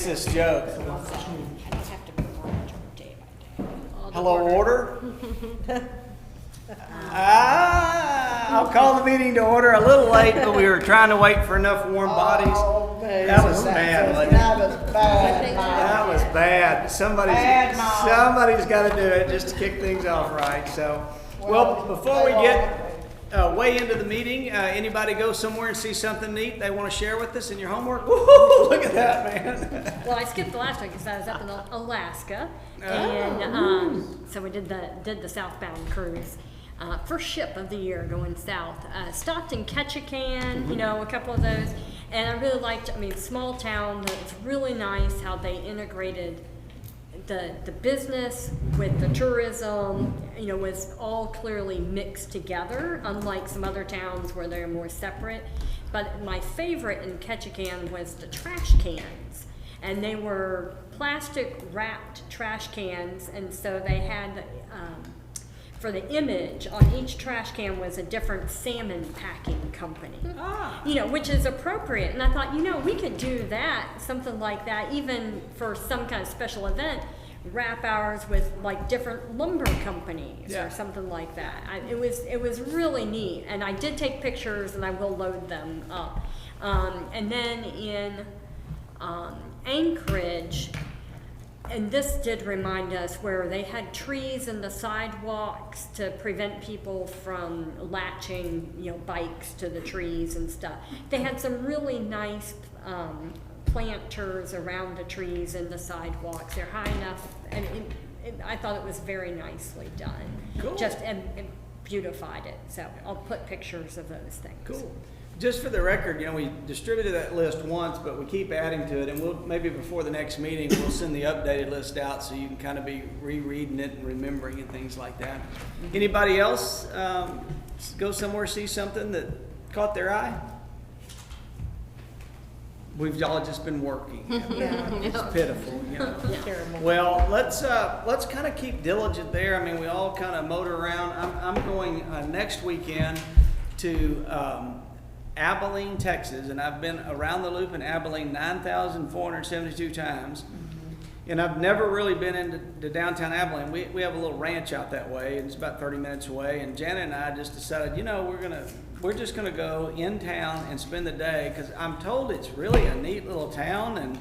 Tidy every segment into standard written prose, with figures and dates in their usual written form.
This joke. I don't have to memorize them day by day. Hello, order. I'll call the meeting to order a little late, but we were trying to wait for enough warm bodies. That was bad, wasn't it? That was bad. That was bad. Somebody's got to do it just to kick things off right. So, well, before we get way into the meeting, anybody go somewhere and see something neat they want to share with us in your homework? Woo-hoo, look at that, man. Well, I skipped the last week because I was up in Alaska, and so we did the southbound cruise. First ship of the year going south. Stopped in Ketchikan, you know, a couple of those, and I really liked. I mean, small town. It's really nice how they integrated the business with the tourism. You know, was all clearly mixed together, unlike some other towns where they're more separate. But my favorite in Ketchikan was the trash cans, and they were plastic wrapped trash cans, and so they had. For the image on each trash can was a different salmon packing company. You know, which is appropriate. And I thought, you know, we could do that, something like that, even for some kind of special event, wrap ours with like different lumber companies or something like that. It was really neat. And I did take pictures, and I will load them up. And then in Anchorage, and this did remind us where they had trees in the sidewalks to prevent people from latching, you know, bikes to the trees and stuff. They had some really nice planters around the trees and the sidewalks. They're high enough, and I thought it was very nicely done. Cool. Just and beautified it. So I'll put pictures of those things. Cool. Just for the record, you know, we distributed that list once, but we keep adding to it, and we'll maybe before the next meeting, we'll send the updated list out so you can kind of be rereading it and remembering and things like that. Anybody else go somewhere, see something that caught their eye? We've all just been working. It's pitiful, you know. Terrible. Well, let's kind of keep diligent there. I mean, we all kind of motor around. I'm going next weekend to Abilene, Texas, and I've been around the loop in Abilene 9,472 times. And I've never really been into downtown Abilene. We have a little ranch out that way, and it's about 30 minutes away. And Janet and I just decided, you know, we're just gonna go in town and spend the day, because I'm told it's really a neat little town, and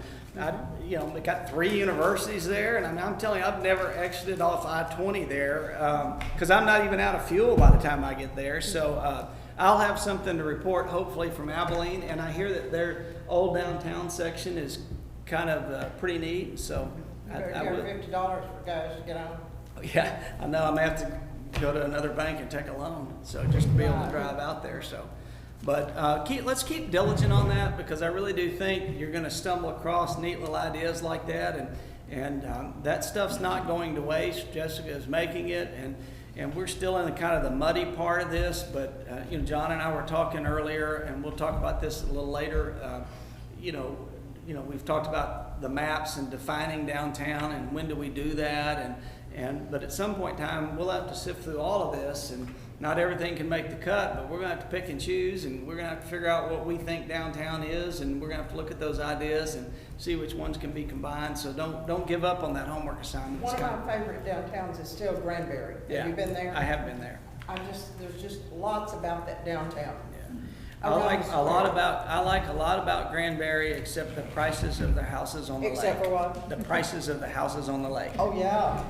you know, they got 3 universities there, and I'm telling you, I've never exited off I-20 there, because I'm not even out of fuel by the time I get there. So I'll have something to report, hopefully, from Abilene, and I hear that their old downtown section is kind of pretty neat. So You better I give will. $50 for guys to get on. Yeah, I know. I'm gonna have to go to another bank and take a loan, so just to be able to drive out there. So, but let's keep diligent on that, because I really do think you're going to stumble across neat little ideas like that, and that stuff's not going to waste. Jessica is making it, and we're still in the kind of the muddy part of this. But you know, John and I were talking earlier, and we'll talk about this a little later. You know, we've talked about the maps and defining downtown, and when do we do that, but at some point in time, we'll have to sift through all of this, and not everything can make the cut, but we're going to have to pick and choose, and we're going to have to figure out what we think downtown is, and we're going to have to look at those ideas and see which ones can be combined. So don't give up on that homework assignment. One of my favorite downtowns is still Granbury. Yeah, Have you been there? I have been there. There's just lots about that downtown. I like a lot about Granbury, except the prices of the houses on the lake. Except for what? The prices of the houses on the lake. Oh, yeah.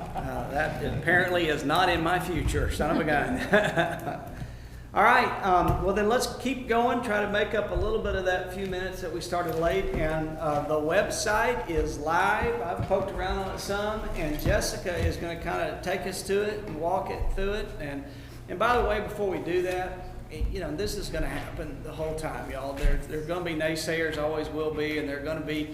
That apparently is not in my future, son of a gun. All right, well then let's keep going, try to make up a little bit of that few minutes that we started late. And the website is live. I've poked around on it some, and Jessica is going to kind of take us to it and walk it through it. And by the way, before we do that, you know, this is going to happen the whole time, y'all. There are going to be naysayers, always will be, and there are going to be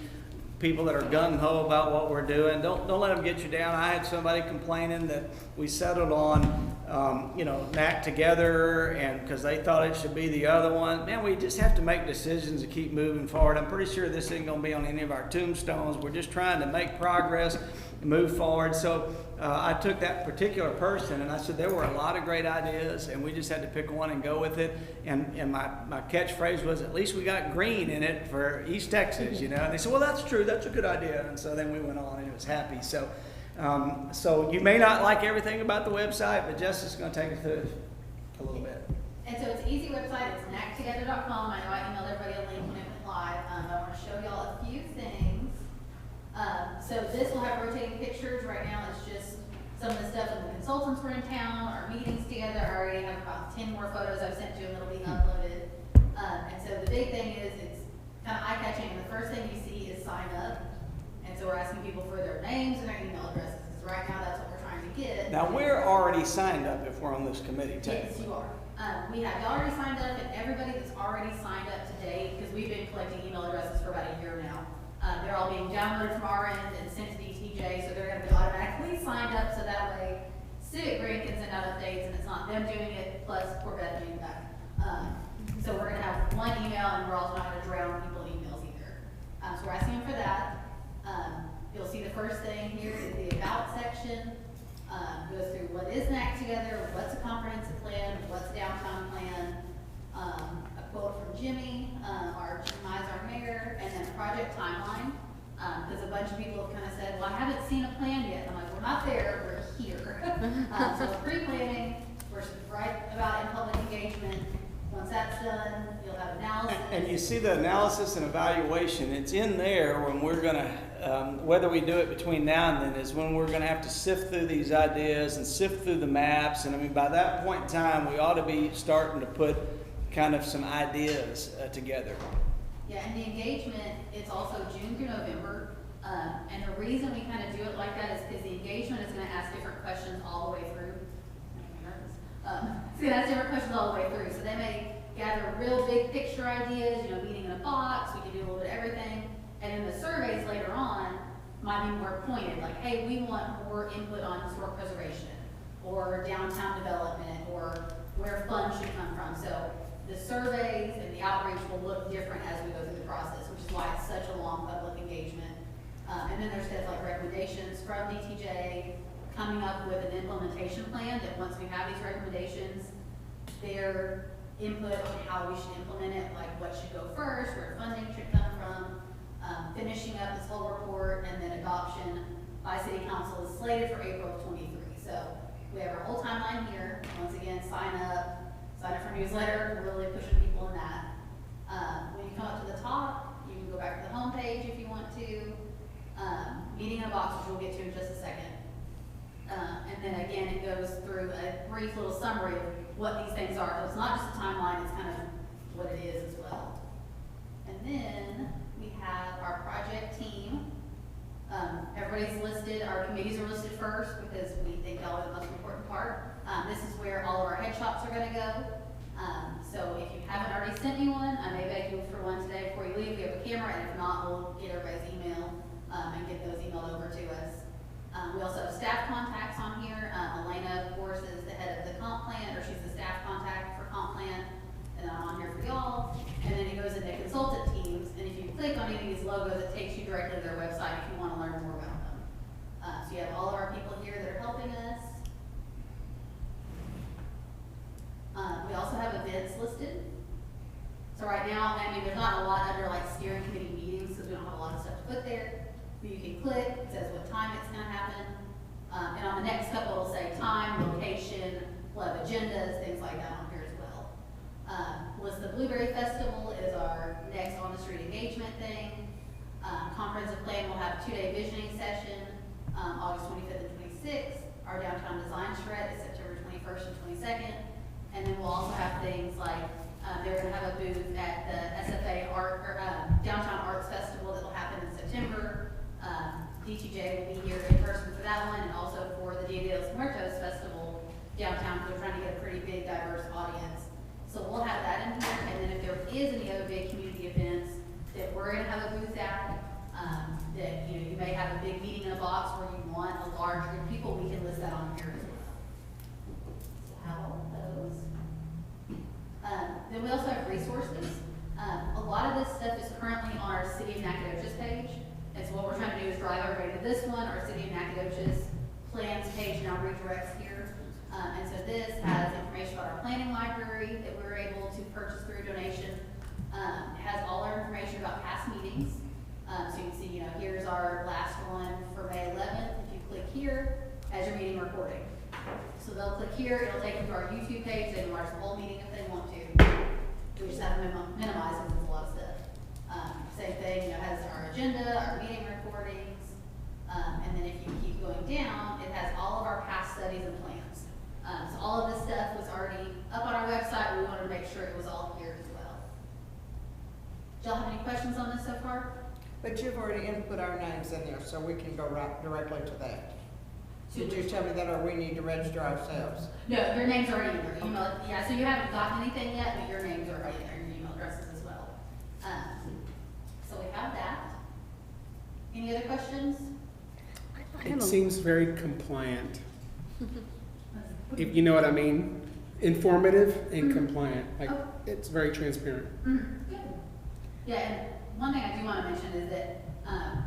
people that are gung-ho about what we're doing. Don't let them get you down. I had somebody complaining that we settled on knack together, and because they thought it should be the other one. Man, we just have to make decisions and keep moving forward. I'm pretty sure this isn't going to be on any of our tombstones. We're just trying to make progress and move forward. So I took that particular person and I said there were a lot of great ideas, and we just had to pick one and go with it. And my catchphrase was, at least we got green in it for East Texas, And they said, well, that's true. That's a good idea. And so then we went on and it was happy. So you may not like everything about the website, but Jessica's going to take us through it a little bit. And so it's an easy website. It's knacktogether.com. I know I emailed everybody a link when it went live. I want to show y'all a few things. So this will have rotating pictures. Right now it's just some of the stuff when the consultants were in town, our meetings together. I already have about 10 more photos I've sent you and it'll be uploaded. And so the big thing is it's kind of eye-catching, and the first thing you see is sign up. And so we're asking people for their names and their email addresses, because right now that's what we're trying to get. Now, we're already signed up if we're on this committee, Yes, technically. you are. We have y'all already signed up, and everybody that's already signed up to date, because we've been collecting email addresses for about a year now. They're all being downloaded from our end and sent to DTJ, so they're gonna be automatically signed up, so that way Civic Green can send out updates, and it's not them doing it, plus Corvette doing that. So we're gonna have one email, and we're also not gonna drown people in emails either. So we're asking them for that. You'll see the first thing here is the About section. Goes through what is Knack Together, what's a comprehensive plan, what's a downtown plan, a quote from Jimmy, our mayor, and then a project timeline. Because a bunch of people have kind of said, well, I haven't seen a plan yet. I'm like, we're not there, we're here. So we're pre-planning, we're right about in public engagement. Once that's done, you'll have analysis. And you see the analysis and evaluation, it's in there when we're gonna, whether we do it between now and then, is when we're gonna have to sift through these ideas and sift through the maps. And I mean, by that point in time, we ought to be starting to put kind of some ideas together. Yeah, and the engagement, it's also June through November. And the reason we kind of do it like that is because the engagement is gonna ask different questions all the way through. It's gonna ask different questions all the way through. So they may gather real big picture ideas, meeting in a box, we can do a little bit of everything. And then the surveys later on might be more pointed, like, hey, we want more input on historic preservation, or downtown development, or where funds should come from. So the surveys and the outreach will look different as we go through the process, which is why it's such a long public engagement. And then there's stuff like recommendations from DTJ, coming up with an implementation plan that once we have these recommendations, their input on how we should implement it, like what should go first, where funding should come from, finishing up this whole report, and then adoption by City Council is slated for April of 23. So we have our whole timeline here. Once again, sign up for newsletter. We're really pushing people in that. When you come up to the top, you can go back to the home page if you want to. Meeting in a box, which we'll get to in just a second. And then again, it goes through a brief little summary of what these things are. So it's not just a timeline, it's kind of what it is as well. And then we have our project team. Everybody's listed, our committees are listed first because we think y'all are the most important part. This is where all of our headshots are gonna go. So if you haven't already sent me one, I may beg you for one today before you leave. We have a camera, and if not, we'll get everybody's email and get those emailed over to us. We also have staff contacts on here. Elena, of course, is the head of the comp plan, or she's the staff contact for comp plan, and I'm on here for y'all. And then it goes into consultant teams, and if you click on any of these logos, it takes you directly to their website if you want to learn more about them. So you have all of our people here that are helping us. We also have events listed. So right now, I mean, there's not a lot under like steering committee meetings because we don't have a lot of stuff to put there. But you can click, it says what time it's gonna happen. And on the next couple, it'll say time, location, we'll have agendas, things like that on here as well. The Blueberry Festival is our next on the street engagement thing. Comprehensive plan will have a 2-day visioning session, August 25th and 26th. Our downtown design shred is September 21st and 22nd. And then we'll also have things like, they're gonna have a booth at the SFA Downtown Arts Festival that will happen in September. DTJ will be here in person for that one, and also for the Dia de los Muertos Festival downtown, because we're trying to get a pretty big, diverse audience. So we'll have that in here, and then if there is any other big community events that we're gonna have a booth at, that you may have a big meeting in a box where you want a large group of people, we can list that on here as well. So Then we also have resources. A lot of this stuff is currently on our City of Nacogdoches page. And so what we're trying to do is drive everybody to this one, our City of Nacogdoches plans page now redirects here. And so this has information about our planning library that we were able to purchase through donation. It has all our information about past meetings. So you can see, here's our last one for May 11th. If you click here, as your meeting recording. So they'll click here, it'll take them to our YouTube page, they can watch the whole meeting if they want to. We just have to minimize because it's a lot of stuff. Same thing, has our agenda, our meeting recordings, and then if you keep going down, it has all of our past studies and plans. So all of this stuff was already up on our website, we wanted to make sure it was all here as well. Do y'all have any questions on this so far? But you've already input our names in there, so we can go right directly to that. Did you tell me that, or we need to register ourselves? No, your name's already in your email. Yeah, so you haven't gotten anything yet, but your name's already in there, your email addresses as well. So we have that. Any other questions? I have It a- seems very compliant, if you know what I mean. Informative and compliant, like, Oh. it's very transparent. Good. Yeah, and one thing I do want to mention is that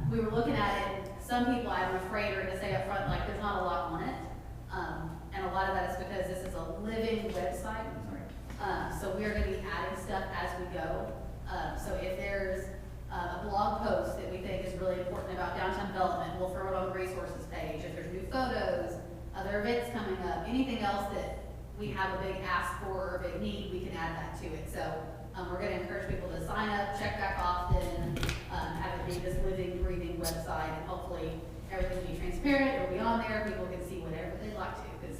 we were looking at it, and some people, I'm afraid, are going to say up front, like, there's not a lot on it. And a lot of that is because this is a living website. So we are going to be adding stuff as we go. So if there's a blog post that we think is really important about downtown development, we'll throw it on the resources page. If there's new photos, other events coming up, anything else that we have a big ask for or a big need, we can add that to it. So we're going to encourage people to sign up, check back often, have it be this living, breathing website, and hopefully everything will be transparent. It'll be on there. People can see whatever they'd like to. Because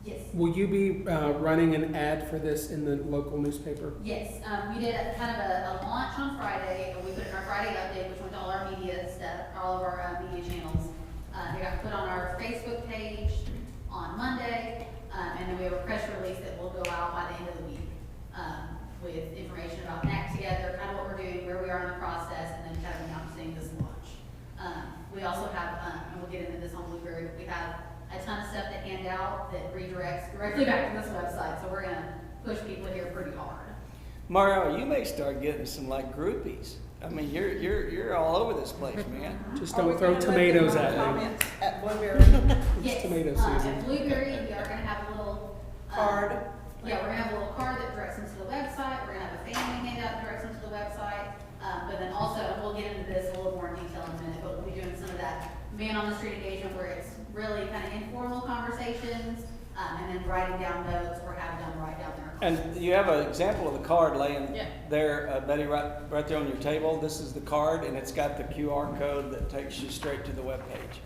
yes. Will you be running an ad for this in the local newspaper? Yes, we did kind of a launch on Friday, and we put it in our Friday update, which went to all our media stuff, all of our media channels. They got put on our Facebook page on Monday, and then we have a press release that will go out by the end of the week with information about NAC Together, kind of what we're doing, where we are in the process, and then kind of announcing this launch. We also have, and we'll get into this on Blueberry, we have a ton of stuff to hand out that redirects directly back to this website, so we're gonna push people here pretty hard. Mario, you may start getting some like groupies. I mean, you're all over this place, man. Just Are we don't throw gonna let them tomatoes write at me. comments at Blueberry Yes, tomato at season. Blueberry, we are gonna have a little. card? Yeah, we're gonna have a little card that directs them to the website, we're gonna have a family handout that directs them to the website. But then also, and we'll get into this a little more in detail in a minute, but we'll be doing some of that man on the street engagement where it's really kind of informal conversations, and then writing down notes, or have them write down their And questions. you have an example of the card laying Yeah. there, Betty, right there on your table. This is the card, and it's got the QR code that takes you straight to the webpage.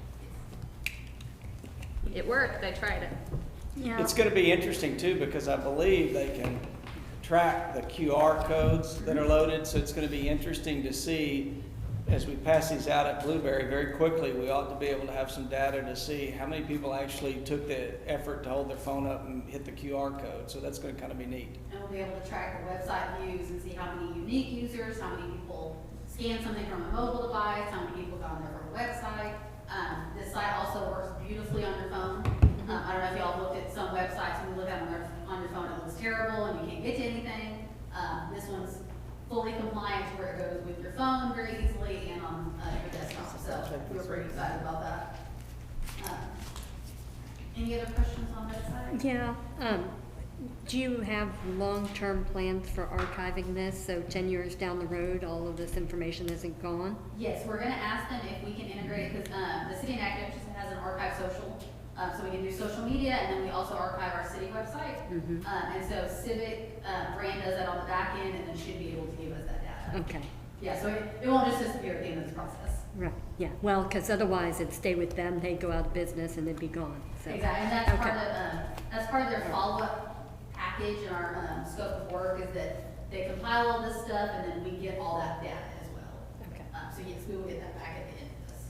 It worked, I tried it. Yeah. It's gonna be interesting too, because I believe they can track the QR codes that are loaded, so it's gonna be interesting to see as we pass these out at Blueberry very quickly. We ought to be able to have some data to see how many people actually took the effort to hold their phone up and hit the QR code, so that's gonna kind of be neat. And we'll be able to track the website views and see how many unique users, how many people scan something from a mobile device, how many people got on there from a website. This site also works beautifully on your phone. I don't know if y'all looked at some websites, when you look at them on your phone, it looks terrible and you can't get to anything. This one's fully compliant to where it goes with your phone very easily and on your desktop, so we're pretty excited about that. Any other questions on that side? Yeah, do you have long-term plans for archiving this, so 10 years down the road, all of this information isn't gone? Yes, we're gonna ask them if we can integrate, because the City of Nacogdoches has an archive social, so we can do social media, and then we also archive our city website. And so Civic Brand does that on the back end, and then should be able to give us that data. Okay, Yeah, so it won't just disappear at the end of this process. right, yeah, well, because otherwise it'd stay with them, they'd go out of business and it'd be gone, so. Exactly, and that's part Okay. of, that's part of their follow-up package in our scope of work, is that they compile all this stuff, and then we get all that data as well. Okay. So yes, we will get that back at the end of this.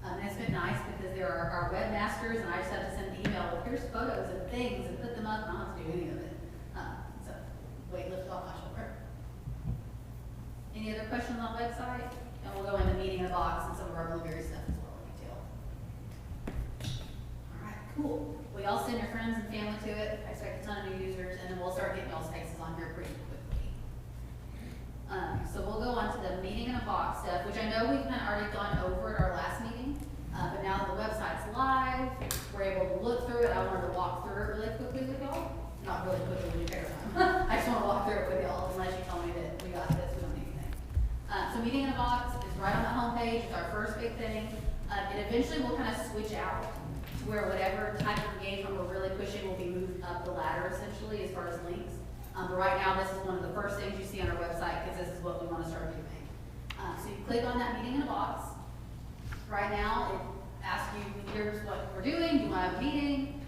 And it's been nice because there are our webmasters, and I just have to send an email with here's photos and things and put them up, and I don't have to do any of it. So weight lifted off my shoulder. Any other questions on the website? And we'll go into meeting in a box and some of our Blueberry stuff as well in detail. All right, cool. we all send your friends and family to it. I expect a ton of new users, and then we'll start getting y'all's faces on here pretty quickly. So we'll go on to the meeting in a box stuff, which I know we've kind of already gone over at our last meeting, but now that the website's live, we're able to look through it. I wanted to walk through it really quickly with y'all. Not really quickly when you take your time. I just want to walk through it with y'all, unless you tell me that we got this, we don't need anything. So meeting in a box is right on the homepage. It's our first big thing. It eventually will kind of switch out to where whatever type of engagement we're really pushing will be moved up the ladder essentially as far as links. But right now, this is one of the first things you see on our website because this is what we want to start doing. So you click on that meeting in a box. Right now, it asks you, here's what we're doing. Do you want to have a meeting?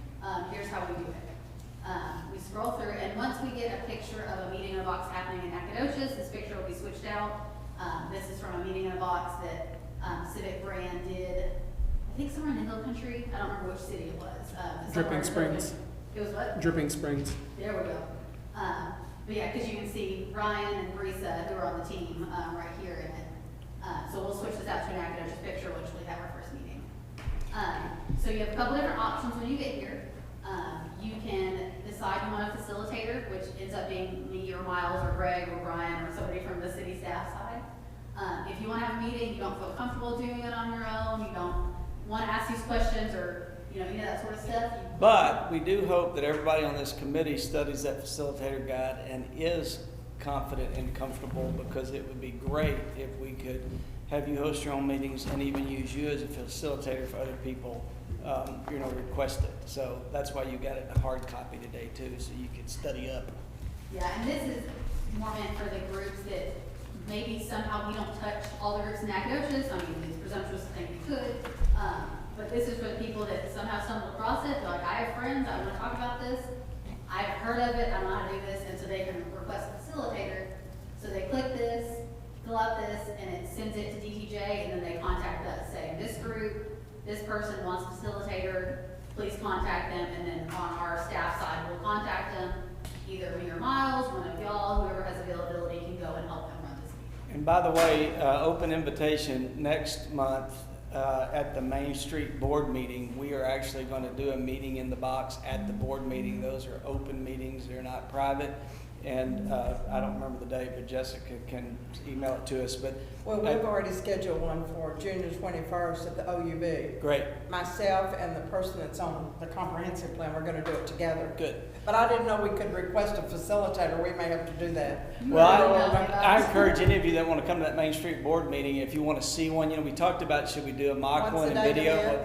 Here's how we do it. We scroll through, and once we get a picture of a meeting in a box happening in Nacogdoches, this picture will be switched out. This is from a meeting in a box that Civic Brand did, I think somewhere in the Hill Country. I don't remember which city it was. Dripping Springs. It was what? Dripping Springs. There we go. But yeah, because you can see Ryan and Brisa, who are on the team, right here in it. So we'll switch this out to an Nacogdoches picture, which we have our first meeting. So you have a couple different options when you get here. You can decide you want a facilitator, which ends up being me or Miles or Greg or Brian or somebody from the city staff side. If you want to have a meeting, you don't feel comfortable doing it on your own, you don't want to ask these questions or any of that sort of stuff. But we do hope that everybody on this committee studies that facilitator guide and is confident and comfortable, because it would be great if we could have you host your own meetings and even use you as a facilitator for other people, request it. So that's why you got it in a hard copy today too, so you could study up. Yeah, and this is more meant for the groups that maybe somehow we don't touch all the groups in Nacogdoches. I mean, it's presumptuous to think we could. But this is for the people that somehow stumble across it. They're like, I have friends, I want to talk about this. I've heard of it, I know how to do this, and so they can request a facilitator. So they click this, fill out this, and it sends it to DTJ, and then they contact us saying, this group, this person wants a facilitator, please contact them, and then on our staff side, we'll contact them. Either me or Miles, one of y'all, whoever has availability can go and help them run this meeting. And by the way, open invitation next month at the Main Street board meeting. We are actually going to do a meeting in the box at the board meeting. Those are open meetings, they're not private. And I don't remember the date, but Jessica can email it to us. But Well, we've already scheduled one for June the 21st at the OUB. great, Myself and the person that's on the comprehensive plan, we're gonna do it together. good. But I didn't know we could request a facilitator, we may have to do that. Well, I encourage any of you that want to come to that Main Street board meeting, if you want to see one, we talked about, should we do a mock What's one the and date video? again?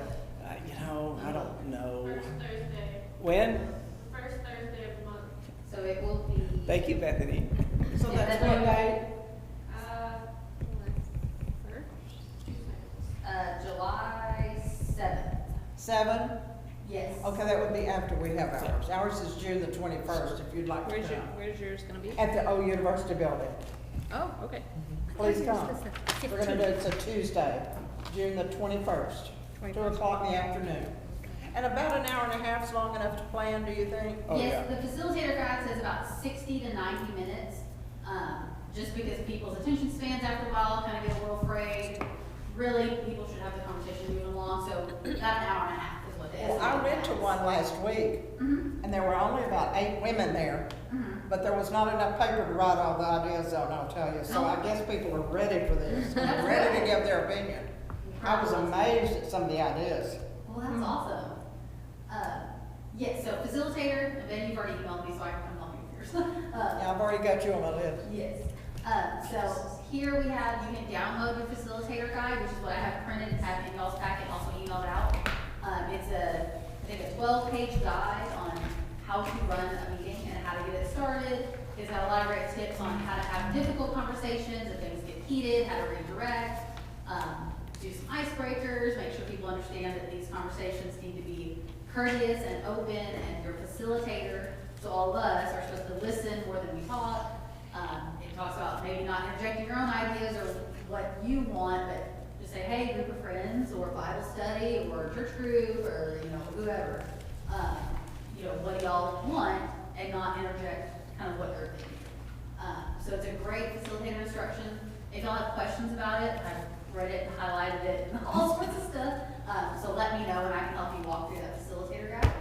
I don't know. First Thursday. When? First Thursday of the month. So it will be. Thank you, Bethany. So that's what date? July 7th. 7? Yes. Okay, that would be after we have ours. Ours is June the 21st, if you'd like to come. Where's yours gonna be? At the old University building. Oh, okay. Please come. We're gonna do it, it's a Tuesday, June the 21st, 2 o'clock in the afternoon. And about an hour and a half is long enough to plan, do you think? Oh, Yes, yeah. the facilitator guide says about 60 to 90 minutes, just because people's attention spans after a while kind of get a little frayed. Really, people should have the conversation moving along, so about an hour and a half is what it is. Well, I went to one last week, and there were only about 8 women there, but there was not enough paper to write all the ideas on, I'll tell you. So I guess people are ready for this, and ready to give their opinion. I was amazed at some of the ideas. Well, that's awesome. Yes, so facilitator, and then you've already emailed me, so I can come help you with yours. Yeah, I've already got you on my list. Yes. So here we have, you can download the facilitator guide, which is what I have printed and have in y'all's packet, also emailed out. It's I think a 12-page guide on how to run a meeting and how to get it started. It's got a lot of great tips on how to have difficult conversations if things get heated, how to redirect, do some icebreakers, make sure people understand that these conversations need to be courteous and open, and your facilitator, so all of us are supposed to listen more than we talk. It talks about maybe not interjecting your own ideas or what you want, but just say, hey, group of friends, or Bible study, or church group, or whoever. What do y'all want, and not interject kind of what they're thinking. So it's a great facilitator instruction. If y'all have questions about it, I've read it and highlighted it and all sorts of stuff. So let me know, and I can help you walk through that facilitator guide.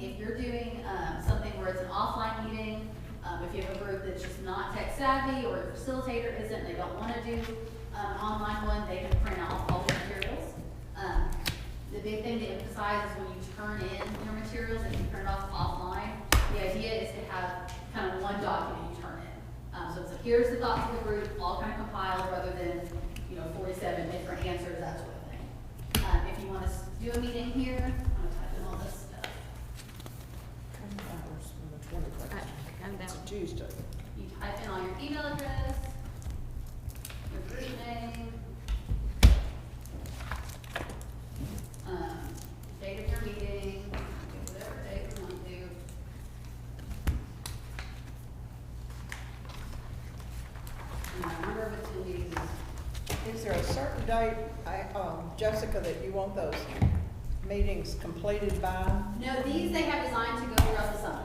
if you're doing, something where it's an offline meeting, if you have a group that's just not tech savvy, or the facilitator isn't, they don't wanna do, an online one, they can print out all the materials. The big thing to emphasize is when you turn in your materials, if you print it off offline, the idea is to have kind of one document you turn in. So it's like, here's the thoughts of the group, all kind of compiled, rather than, 47 different answers, that sort of thing. If you want to do a meeting here, I'm gonna type in all this stuff. Hours from the 21st. I'm down. It's Tuesday. You type in all your email address, your group name, date of your meeting, whatever date you want to do. And the number of attendees. Is there a certain date, Jessica, that you want those meetings completed by? No, these they have designed to go throughout the summer.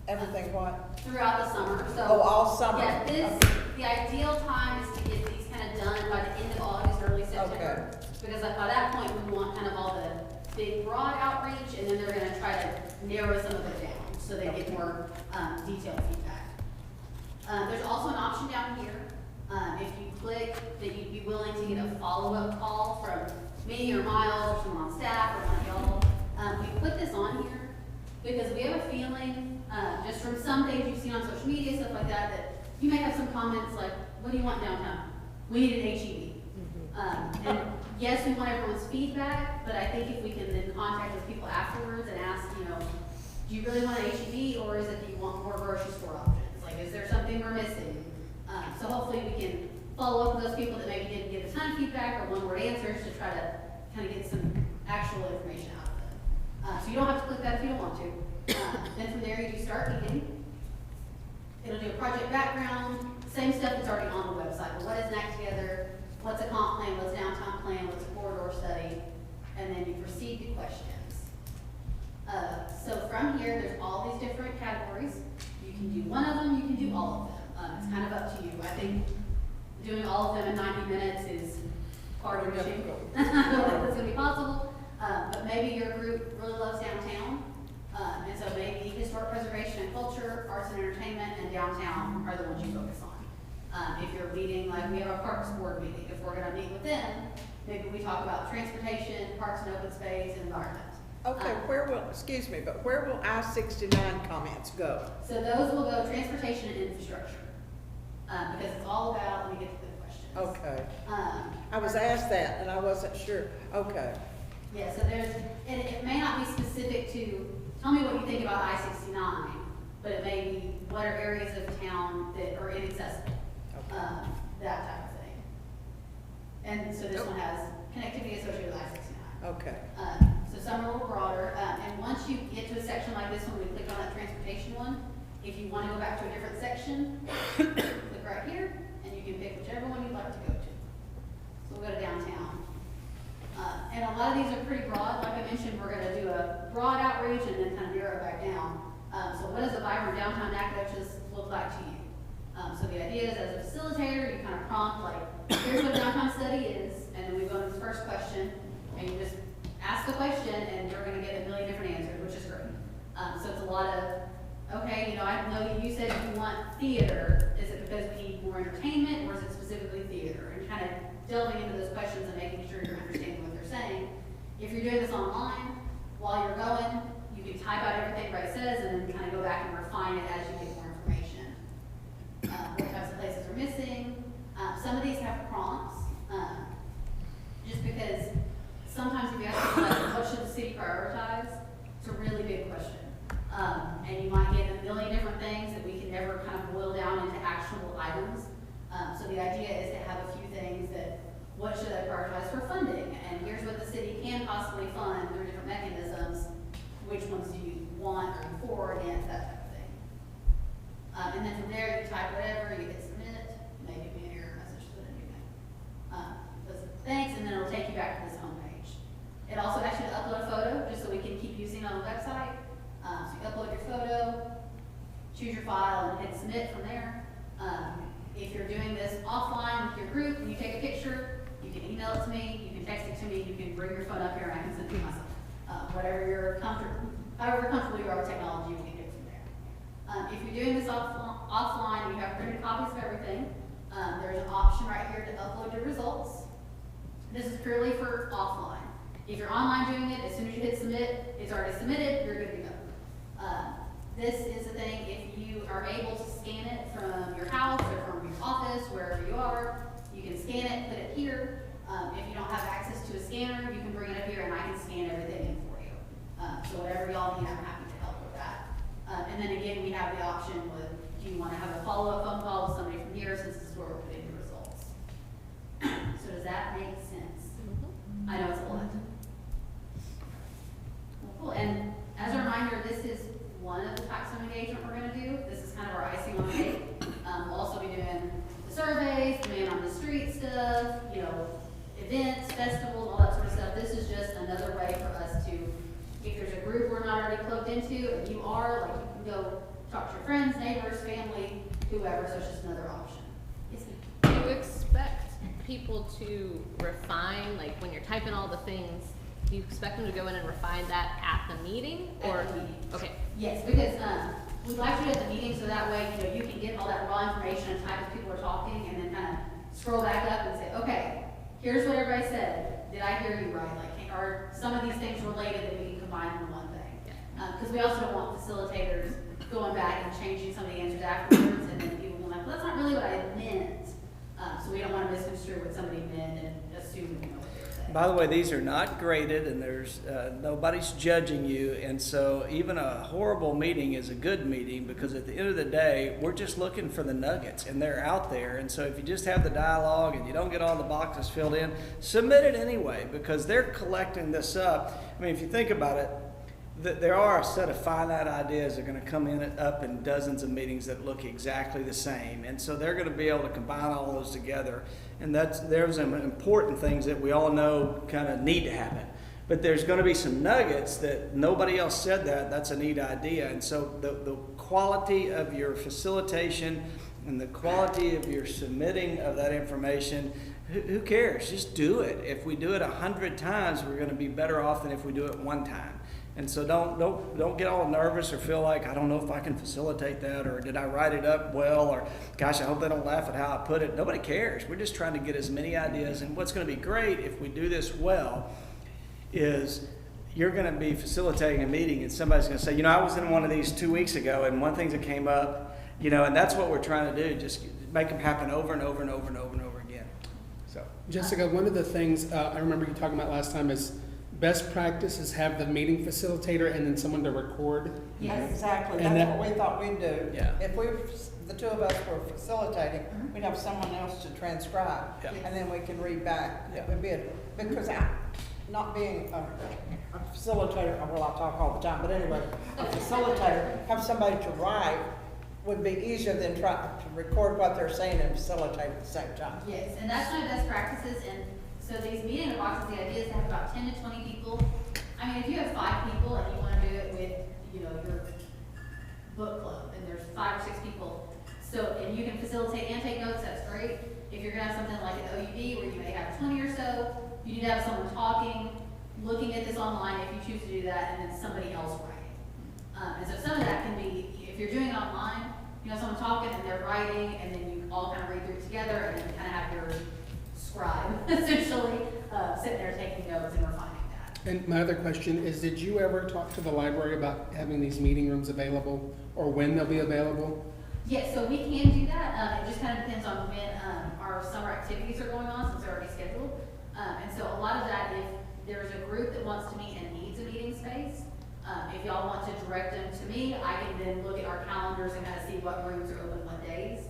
Everything what? Throughout the summer, so. Oh, all summer? Yeah, the ideal time is to get these kind of done by the end of August, early September. Because by that point, we want kind of all the big broad outreach, and then they're gonna try to narrow some of it down, so they get more, detailed feedback. There's also an option down here, if you click that you'd be willing to get a follow-up call from me or Miles or someone on staff or one of y'all. We put this on here because we have a feeling, just from some things you've seen on social media, stuff like that, that you may have some comments like, what do you want downtown? We need an HEB. And yes, we want everyone's feedback, but I think if we can then contact those people afterwards and ask, do you really want an HEB, or is it that you want more grocery store options? Like, is there something we're missing? So hopefully we can follow up with those people that maybe didn't get a ton of feedback or one-word answers to try to kind of get some actual information out of them. So you don't have to click that if you don't want to. Then from there you do start meeting. It'll do a project background, same stuff that's already on the website. But what is NAC Together? What's a comp plan? What's a downtown plan? What's a corridor study? And then you proceed to questions. So from here, there's all these different categories. You can do one of them, you can do all of them. It's kind of up to you. I think doing all of them in 90 minutes is hard to do. I don't know if it's gonna be possible, but maybe your group really loves downtown. And so maybe historic preservation and culture, arts and entertainment, and downtown are the ones you focus on. If you're meeting, like we have our parks board meeting, if we're gonna meet with them, maybe we talk about transportation, parks and open space, and environment. Okay, where will I-69 comments go? So those will go transportation and infrastructure. Because it's all about, let me get to the questions. Okay. I was asked that and I wasn't sure. Okay. Yeah, so there's, and it may not be specific to, tell me what you think about I-69, but it may be what are areas of town that are inaccessible, that type of thing. And so this one has connectivity associated with I-69. Okay. So some are a little broader, and once you get to a section like this one, we click on that transportation one, if you want to go back to a different section, click right here, and you can pick whichever one you'd like to go to. So we'll go to downtown. And a lot of these are pretty broad. Like I mentioned, we're going to do a broad outreach and then kind of narrow it back down. So what does a vibrant downtown Nacogdoches look like to you? So the idea is, as a facilitator, you kind of prompt like, here's what a downtown study is, and then we go to the first question, and you just ask the question, and you're going to get a million different answers, which is great. So it's a lot of, okay, I know you said you want theater. Is it because we need more entertainment, or is it specifically theater? And kind of delving into those questions and making sure you're understanding what they're saying. If you're doing this online, while you're going, you can type out everything Ray says, and then kind of go back and refine it as you get more information. What types of places are missing? Some of these have prompts, just because sometimes if you ask them, like, what should the city prioritize? It's a really big question. And you might get a million different things that we can never kind of boil down into actionable items. So the idea is to have a few things that, what should I prioritize for funding? And here's what the city can possibly fund through different mechanisms. Which ones do you want or for, against, that type of thing. And then from there, you type whatever, you hit submit, maybe give me an error message to put a new name. Does thanks, and then it'll take you back to this homepage. It also asks you to upload a photo, just so we can keep using it on the website. So you upload your photo, choose your file, and hit submit from there. If you're doing this offline with your group and you take a picture, you can email it to me, you can text it to me, you can bring your phone up here and I can send it to myself. Whatever you're however comfortable you are with technology, we can get from there. If you're doing this offline, you have printed copies of everything. There's an option right here to upload your results. This is purely for offline. If you're online doing it, as soon as you hit submit, it's already submitted, you're good to go. This is the thing, if you are able to scan it from your house or from your office, wherever you are, you can scan it, put it here. If you don't have access to a scanner, you can bring it up here and I can scan everything in for you. So whatever y'all need, I'm happy to help with that. And then again, we have the option with, do you want to have a follow-up phone call with somebody from here, since this is where we're putting the results. So does that make sense? I know it's a lot. Well, cool, and as a reminder, this is one of the types of engagement we're gonna do. This is kind of our icing on the cake. We'll also be doing the surveys, the man on the street stuff, you know, events, festivals, all that sort of stuff. This is just another way for us to, if there's a group we're not already plugged into, and you are, like, you can go talk to your friends, neighbors, family, whoever, so it's just another option. Yes, ma'am. Do you expect people to refine, like when you're typing all the things, do you expect them to go in and refine that at the meeting? Or At the meeting. Okay. Yes, because, we'd like to do it at the meeting, so that way, you know, you can get all that raw information and type as people are talking, and then kind of scroll back up and say, okay, here's what everybody said. Did I hear you right? Like, are some of these things related that we can combine into one thing? Because we also don't want facilitators going back and changing some of the answers afterwards, and then people being like, well, that's not really what I meant. So we don't want to misconstrue what somebody meant and assume we know what they were saying. By the way, these are not graded, and there's nobody's judging you, and so even a horrible meeting is a good meeting, because at the end of the day, we're just looking for the nuggets, and they're out there. And so if you just have the dialogue and you don't get all the boxes filled in, submit it anyway, because they're collecting this up. I mean, if you think about it, there are a set of finite ideas that are going to come up in dozens of meetings that look exactly the same, and so they're going to be able to combine all those together. And there's some important things that we all know kind of need to happen, but there's going to be some nuggets that nobody else said that's a neat idea. And so the quality of your facilitation and the quality of your submitting of that information, who cares? Just do it. If we do it 100 times, we're going to be better off than if we do it one time. And so don't get all nervous or feel like, I don't know if I can facilitate that, or did I write it up well, or gosh, I hope they don't laugh at how I put it. Nobody cares. We're just trying to get as many ideas. And what's going to be great if we do this well is you're going to be facilitating a meeting and somebody's going to say, you know, I was in one of these 2 weeks ago, and one thing that came up, you know, and that's what we're trying to do. Just make them happen over and over and over and over and over again. So Jessica, one of the things I remember you talking about last time is best practice is have the meeting facilitator and then someone to record. Yes, exactly, And that's what we thought we'd do. Yeah. If the two of us were facilitating, we'd have someone else to transcribe, Yeah. and then we can read back. Yeah. It would be, because not being a facilitator, well, I talk all the time, but anyway, a facilitator, have somebody to write would be easier than try to record what they're saying and facilitate at the same time. Yes, and that's one of the best practices, and so these meeting boxes, the idea is to have about 10 to 20 people. I mean, if you have 5 people and you want to do it with, you know, your book club, and there's 5 or 6 people, so, and you can facilitate and take notes, that's great. If you're gonna have something like an OUD where you may have 20 or so, you need to have someone talking, looking at this online if you choose to do that, and then somebody else writing. And so some of that can be, if you're doing it online, you know, someone talking and they're writing, and then you all kind of read through it together, and then kind of have your scribe, essentially, sitting there taking notes and refining that. And my other question is, did you ever talk to the library about having these meeting rooms available, or when they'll be available? Yes, so we can do that. It just kind of depends on when our summer activities are going on, since they're already scheduled. And so a lot of that, if there's a group that wants to meet and needs a meeting space, if y'all want to direct them to me, I can then look at our calendars and kind of see what rooms are open what days.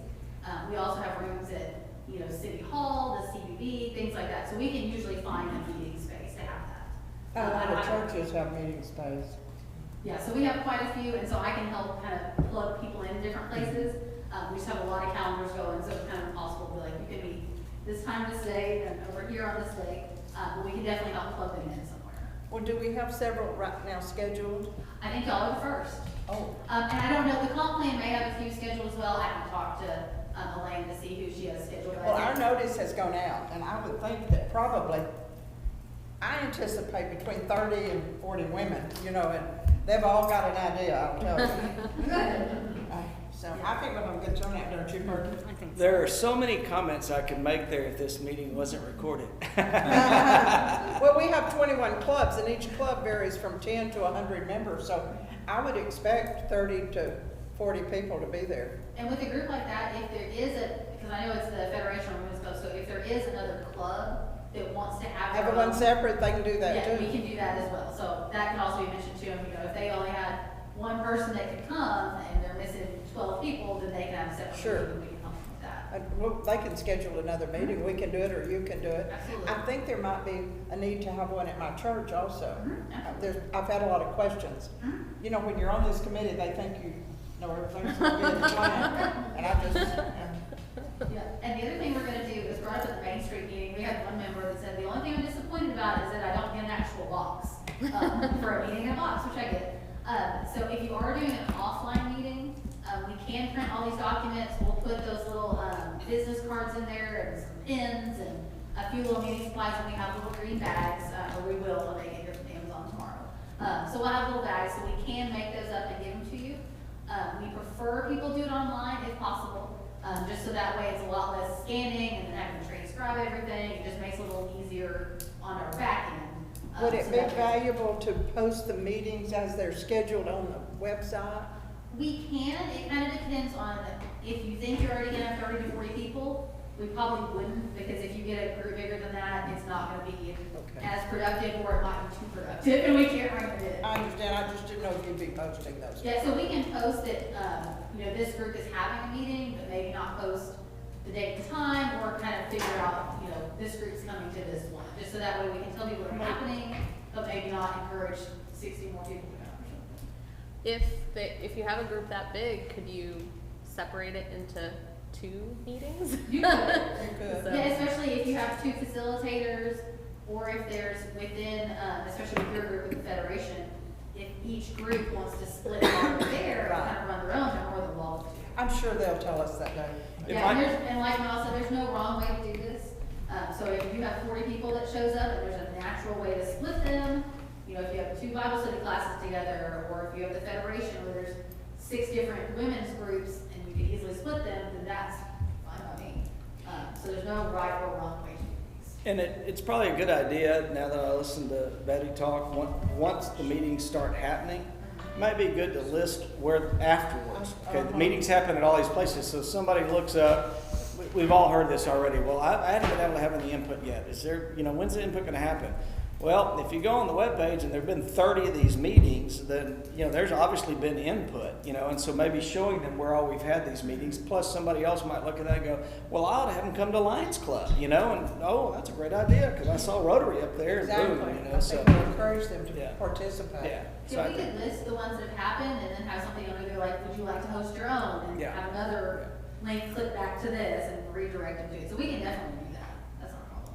We also have rooms at, you know, City Hall, the CBB, things like that. So we can usually find a meeting space to have that. A lot of churches have meeting space. Yeah, so we have quite a few, and so I can help kind of plug people in different places. We just have a lot of calendars going, so it's kind of impossible to be like, you can meet this time this day and over here on this day. But we can definitely help plug them in somewhere. Well, do we have several right now scheduled? I think y'all are the first. Oh, And I don't know, the comp plan may have a few scheduled as well. I haven't talked to Elaine to see who she has scheduled. well, our notice has gone out, and I would think that probably I anticipate between 30 and 40 women, you know, and they've all got an idea, I'll tell you. So I think we'll have a good turnout, don't you, Perky? I think so. There are so many comments I could make there if this meeting wasn't recorded. Well, we have 21 clubs, and each club varies from 10 to 100 members, so I would expect 30 to 40 people to be there. And with a group like that, if there is because I know it's the Federation of Women's Club, so if there is another club that wants to have their Everyone own- separate, they can do that Yeah, too. we can do that as well, so that can also be mentioned too, you know, if they only had one person that could come and they're missing 12 people, then they can have a separate Sure. meeting, we can help with that. Well, they can schedule another meeting, we can do it, or you can do it. Absolutely. I think there might be a need to have one at my church also. Absolutely. I've had a lot of questions. You know, when you're on this committee, they think you know everything's going to be in the plan, and I just, Yeah, and the other thing we're gonna do is brought up at the Main Street meeting, we had one member that said, the only thing I'm disappointed about is that I don't get an actual box, for a meeting in a box, which I get. So if you are doing an offline meeting, we can print all these documents, we'll put those little, business cards in there, and some pins, and a few little meeting supplies, and we have little green bags, or we will when they get here from Amazon tomorrow. So we'll have little bags, so we can make those up and give them to you. We prefer people do it online if possible, just so that way it's a lot less scanning and then having to transcribe everything. It just makes it a little easier on our back end. would it So be that- valuable to post the meetings as they're scheduled on the website? We can, it kind of depends on, if you think you're already gonna have 30 to 40 people, we probably wouldn't, because if you get a group bigger than that, it's not gonna be Okay. as productive, or it might be too productive, and we can't bring it in. I understand, I just didn't know if you'd be posting those. Yeah, so we can post it, you know, this group is having a meeting, but maybe not post the date and time, or kind of figure out, you know, this group's coming to this one, just so that way we can tell people they're happening, but maybe not encourage 60 more people to come or something. If you have a group that big, could you separate it into 2 meetings? You could. You could. So- Yeah, especially if you have 2 facilitators, or if there's within, especially with your group with the Federation, if each group wants to split out there and kind of run their own, they're more than welcome to. I'm sure they'll tell us that day. If Yeah, I- and like Mel said, there's no wrong way to do this. So if you have 40 people that shows up, and there's a natural way to split them, you know, if you have 2 Bible study classes together, or if you have the Federation where there's 6 different women's groups, and you can easily split them, then that's fine by me. So there's no right or wrong way to do these. And it's probably a good idea, now that I listen to Betty talk, once the meetings start happening, it might be good to list where afterwards. Okay, the meetings happen at all these places, so somebody looks up, we've all heard this already, well, I haven't been able to have any input yet. Is there, you know, when's the input gonna happen? Well, if you go on the webpage and there've been 30 of these meetings, then, you know, there's obviously been input, you know, and so maybe showing them where all we've had these meetings, plus somebody else might look at that and go, well, I ought to have them come to Lions Club, you know, and, oh, that's a great idea, because I saw Rotary up there, and boom, Exactly. you I know, so, think we'll encourage them to Yeah. participate. yeah. So Yeah, I we think, could list the ones that have happened, and then have something on either like, would you like to host your own? And Yeah. have another link click back to this and redirect them to it. So we can definitely do that. That's not a problem.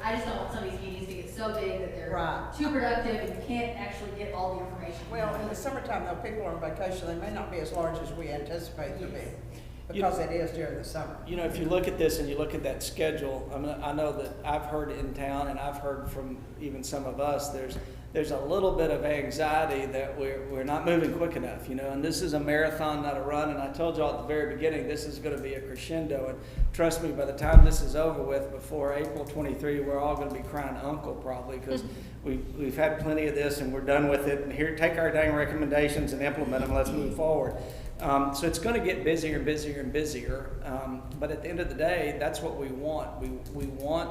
I just don't want some of these meetings to get so big that they're Right. too productive and you can't actually get all the information. Well, in the summertime, though, people are on vacation, they may not be as large as we anticipate them to be, because it is during the summer. you know, if you look at this and you look at that schedule, I mean, I know that I've heard in town, and I've heard from even some of us, there's a little bit of anxiety that we're not moving quick enough, you know, and this is a marathon, not a run, and I told y'all at the very beginning, this is gonna be a crescendo, and trust me, by the time this is over with, before April 23, we're all gonna be crying uncle probably, because we've had plenty of this, and we're done with it, and here, take our dang recommendations and implement them, let's move forward. So it's gonna get busier and busier and busier, but at the end of the day, that's what we want. We want,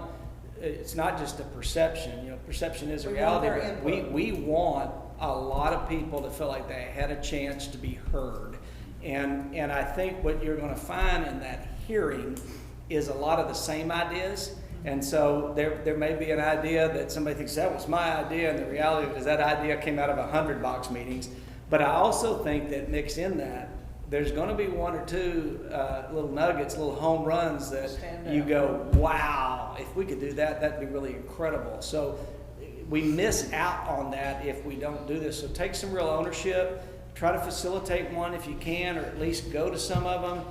it's not just a perception, you know, perception is a We want reality, their but input. we want a lot of people to feel like they had a chance to be heard. And I think what you're gonna find in that hearing is a lot of the same ideas. And so there may be an idea that somebody thinks that was my idea, and the reality is that idea came out of 100 box meetings. But I also think that mixed in that, there's gonna be 1 or 2 little nuggets, little home runs that Stand you out. go, wow, if we could do that, that'd be really incredible. So we miss out on that if we don't do this. So take some real ownership, try to facilitate one if you can, or at least go to some of them.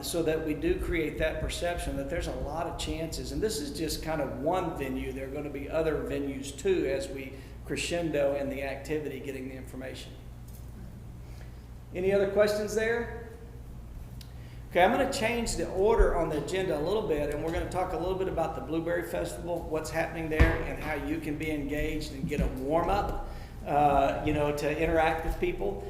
so that we do create that perception that there's a lot of chances, and this is just kind of one venue. There are going to be other venues too as we crescendo in the activity, getting the information. Any other questions there? Okay, I'm going to change the order on the agenda a little bit, and we're going to talk a little bit about the Blueberry Festival, what's happening there, and how you can be engaged and get a warm-up, to interact with people.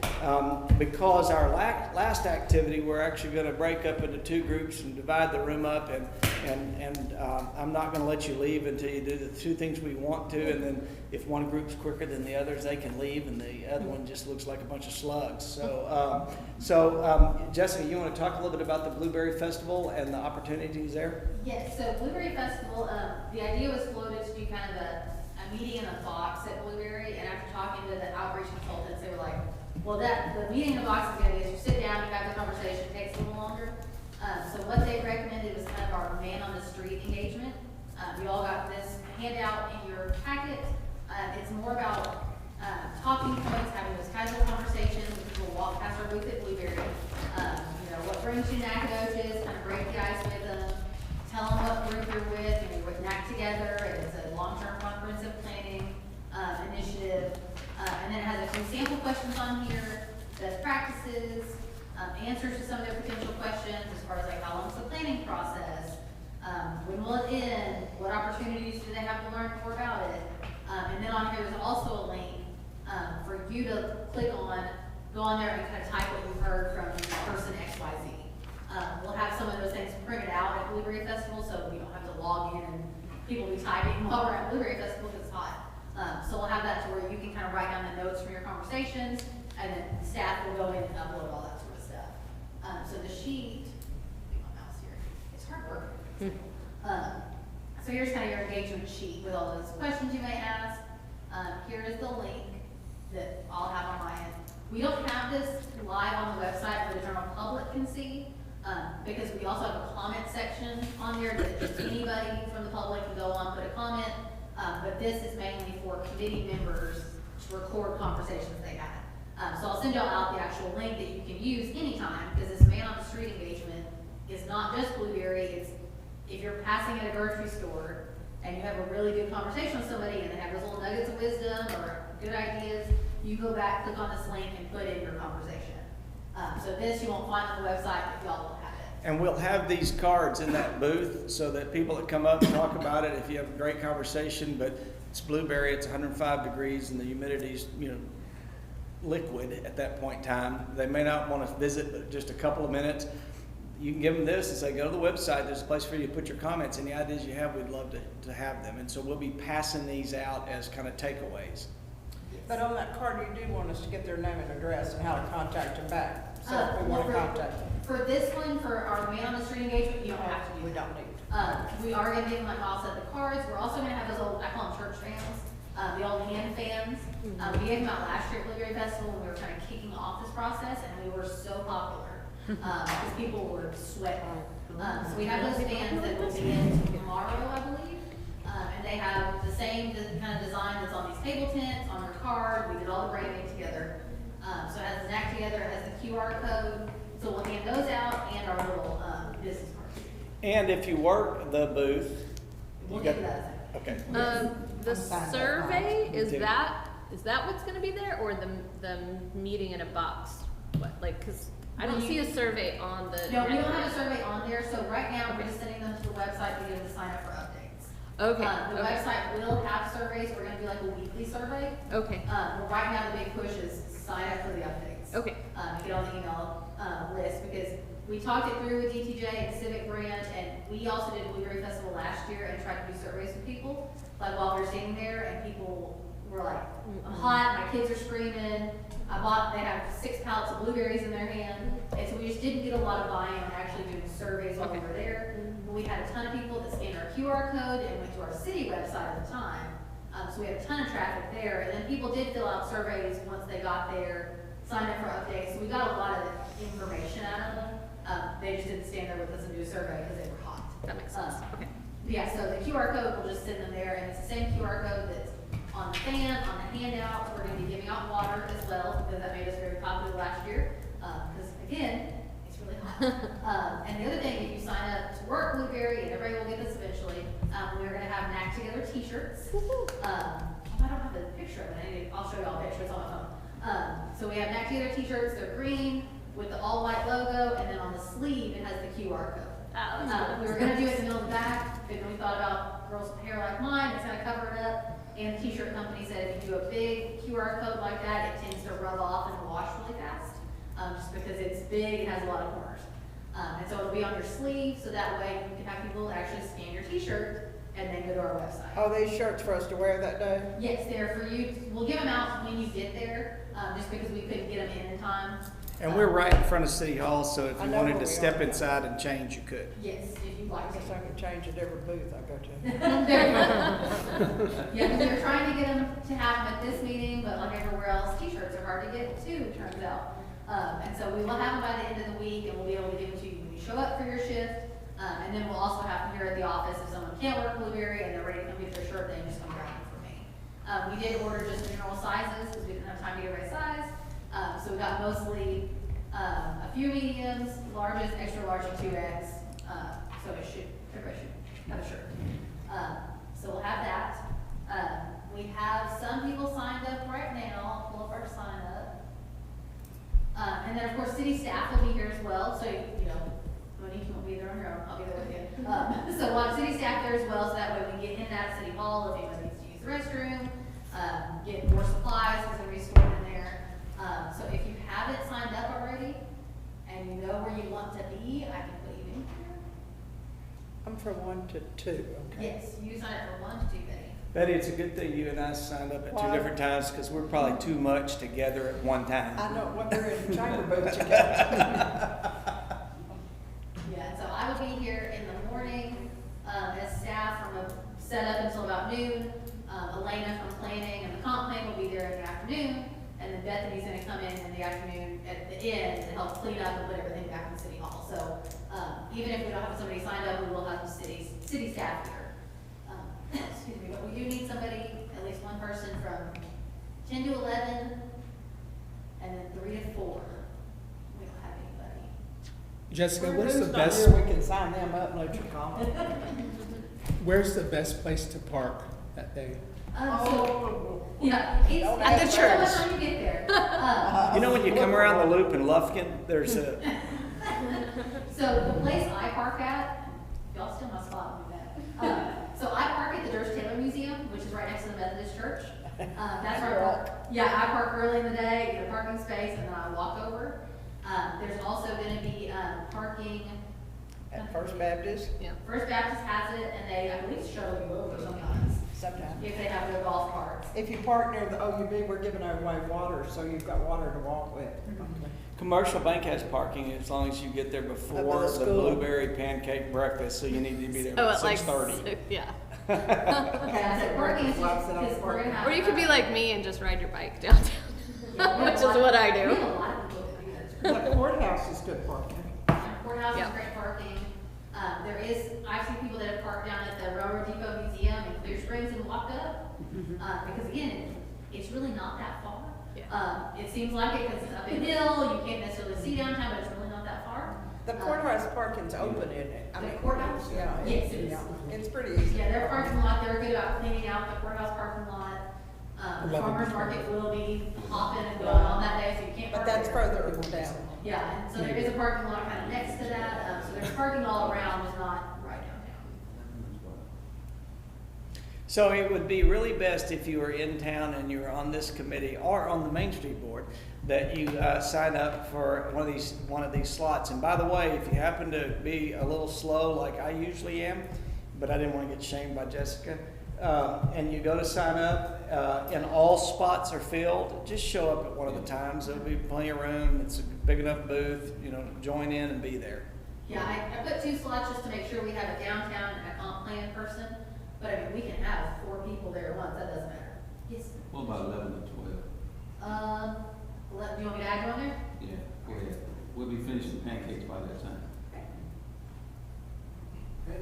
Because our last activity, we're actually going to break up into 2 groups and divide the room up, and I'm not going to let you leave until you do the 2 things we want to, and then if one group's quicker than the others, they can leave, and the other one just looks like a bunch of slugs. So, Jessica, you want to talk a little bit about the Blueberry Festival and the opportunities there? Yes, so Blueberry Festival, the idea was floated to do kind of a meeting in a box at Blueberry, and after talking to the outreach consultants, they were like, well, the meeting in the box is gonna be, is you sit down, you have the conversation, it takes a little longer. So what they recommended was kind of our man on the street engagement. We all got this handout in your packet. It's more about talking points, having those casual conversations with people who walk past our booth at Blueberry. What brings you Nacogdoches, kind of break the ice with them, tell them what group you're with, you're with NAC Together, and it's a long-term comprehensive planning initiative. And then it has a few sample questions on here, best practices, answers to some of their potential questions as far as like how long's the planning process, when will it end, what opportunities do they have to learn more about it. And then on here is also a link for you to click on, go on there and kind of type what you heard from person XYZ. We'll have some of those things printed out at Blueberry Festival, so we don't have to log in and people be typing while we're at Blueberry Festival because it's hot. So we'll have that to where you can kind of write down the notes from your conversations, and then staff will go in and upload all that sort of stuff. So the sheet, my mouse here, it's hard work. So here's kind of your engagement sheet with all those questions you may ask. Here is the link that I'll have on my end. We don't have this live on the website where the general public can see, because we also have a comment section on there that just anybody from the public can go on, put a comment. But this is mainly for committee members to record conversations they had. So I'll send y'all out the actual link that you can use anytime, because this man on the street engagement is not just Blueberry. It's if you're passing at a grocery store and you have a really good conversation with somebody and they have those little nuggets of wisdom or good ideas, you go back, click on this link, and put in your conversation. So this you won't find on the website, but y'all will have it. And we'll have these cards in that booth so that people that come up and talk about it, if you have a great conversation, but it's Blueberry, it's 105 degrees and the humidity's, liquid at that point in time. They may not want to visit, but just a couple of minutes. You can give them this and say, go to the website, there's a place for you to put your comments, and the ideas you have, we'd love to have them. And so we'll be passing these out as kind of takeaways. But on that card, you do want us to get their name and address and how to contact them back. So if we want to contact them. For this one, for our man on the street engagement, you don't have to do We that. don't need. We are going to give them, like I'll set the cards. We're also going to have those old, I call them church fans, the old hand fans. We gave them out last year at Blueberry Festival when we were kind of kicking off this process, and we were so popular because people were sweating. So we have those fans that will be in tomorrow, I believe. And they have the same kind of design that's on these table tents, on your card. We did all the branding together. So it has the NAC Together, it has the QR code. So we'll hand those out and our little business cards. And if you work the booth, We'll you get got, that. okay. The I'm fine with survey, that. is that what's gonna be there, or the meeting in a box? What, like, cause I don't see a survey on the. No, we don't have a survey on there, so right now we're just sending them to the website to get them to sign up for updates. Okay, The okay, website will have surveys, we're gonna do like a weekly survey. okay, But right now the big push is sign up for the updates. okay, Get on the email list, because we talked it through with DTJ and Civic Brand, and we also did Blueberry Festival last year and tried to do surveys with people, like while we were sitting there, and people were like, I'm hot, my kids are screaming, they have 6 pallets of blueberries in their hand, and so we just didn't get a lot of buy-in on actually doing surveys while we Okay. were there. But we had a ton of people that scanned our QR code and went to our city website at the time, so we had a ton of traffic there, and then people did fill out surveys once they got there, signed up for updates, so we got a lot of information out of them. They just didn't stand there with us and do a survey because they were hot. that makes sense, okay. Yeah, so the QR code, we'll just send them there, and it's the same QR code that's on the fan, on the handout. We're gonna be giving out water as well, because that made us very popular last year. Because again, it's really hot. And the other thing, if you sign up to work Blueberry, and everybody will get this eventually, we're gonna have Knack Together t-shirts. I don't have the picture of it, I'll show you all pictures on my phone. So we have Knack Together t-shirts, they're green with the all white logo, and then on the sleeve, it has the QR code. Oh, that's We were gonna do it in the middle of the back, but then we thought about girls with hair like mine, it's gonna cover it up. And the t-shirt company said if you do a big QR code like that, it tends to rub off and wash really fast. Just because it's big, it has a lot of corners. And so it'll be on your sleeve, so that way you can have people actually scan your t-shirt and then go to our website. Are these shirts for us to wear that day? Yes, they're for you, we'll give them out when you get there, just because we couldn't get them in time. And we're right in front of City Hall, so if I you know wanted where to we step are. inside and change, you could. Yes, if you'd I like to. guess I can change at every booth I go to. There you go. Yeah, because we were trying to get them to have them at this meeting, but like everywhere else, t-shirts are hard to get too, it turns out. And so we will have them by the end of the week, and we'll be able to give them to you when you show up for your shift. And then we'll also have them here at the office if someone can't work Blueberry and they're ready to come get their shirt, they can just come grab them from me. We did order just general sizes, because we didn't have time to get every size. So we got mostly, a few mediums, larges, extra large, and 2X. So everybody should have a shirt. So we'll have that. We have some people signed up right now. I'll pull up our sign up. And then of course, city staff will be here as well. So, you know, Monique, you won't be there on your own. I'll be there with you. So we'll have city staff there as well. So that way we get in that City Hall if anyone needs to use the restroom, get more supplies because they're restored in there. So if you haven't signed up already and you know where you want to be, I can put you in here. I'm from 1 to 2, okay? Yes, you sign up for 1 to 2, Betty. Betty, it's a good thing you and I signed up at two Why? different times, because we're probably too much together at one time. I know, when we're in the chamber booth together. Yeah, so I will be here in the morning, as staff from set up until about noon. Elena from planning and the comp plan will be there in the afternoon. And then Bethany's gonna come in the afternoon at the end to help clean up and put everything back in City Hall. So, even if we don't have somebody signed up, we will have city staff here. Excuse me, but we do need somebody, at least one person from 10 to 11, and then 3 to 4. We don't have anybody. Jessica, where's the Who's not best, here, we can sign them up and let you call them. where's the best place to park that day? Oh. Yeah, it's. Don't At the it's church. by the time you get there. You know, when you come around the loop in Lufkin, there's a, So the place I park at, y'all steal my spot and do that. So I park at the Durst Taylor Museum, which is right next to the Methodist Church. That's where I park. Yeah, I park early in the day, get a parking space, and then I walk over. There's also gonna be, parking. At First Baptist, Yeah. First Baptist has it, and they, I believe, shuttle you over sometimes, sometimes. if they have their golf carts. If you park near the OUB, we're giving away water, so you've got water to walk with. Okay. Commercial Bank has parking as long as you get there before the the school. blueberry pancake breakfast, so you need to be there Oh, at at like 6:30. yeah. Okay, I said parking is just, because we're gonna have. Or you could be like me and just ride your bike downtown, which is what I We have do. a lot of people that do that. The courthouse is good parking. Courthouse Yeah. is great parking. I've seen people that have parked down at the Railroad Depot Museum in Clear Springs and walked up. Because again, it's really not that far. Yeah. It seems like it because it's up a hill, you can't necessarily see downtown, but it's really not that far. The courthouse parking's open, isn't it? I The mean, courthouse? Yeah. Yes, it is. yeah, It's pretty easy. Yeah, their parking lot, they're good about cleaning out the courthouse parking lot. The 11 farmer's to market will be hopping and going on that day, so you can't But park that's there. further down. Yeah, and so there is a parking lot kind of next to that, so there's parking all around, just not right downtown. So it would be really best if you were in town and you were on this committee or on the Main Street Board, that you sign up for one of these slots. And by the way, if you happen to be a little slow like I usually am, but I didn't want to get shamed by Jessica, and you go to sign up and all spots are filled, just show up at one of the times. There'll be plenty of room. It's a big enough booth, you know, join in and be there. Yeah, I put 2 slots just to make sure we have a downtown and a comp plan person, but I mean, we can have 4 people there at once, that doesn't matter. Yes. What about 11 to 12? Do you want me to add you on there? Yeah, go ahead. We'll be finishing pancakes by that time.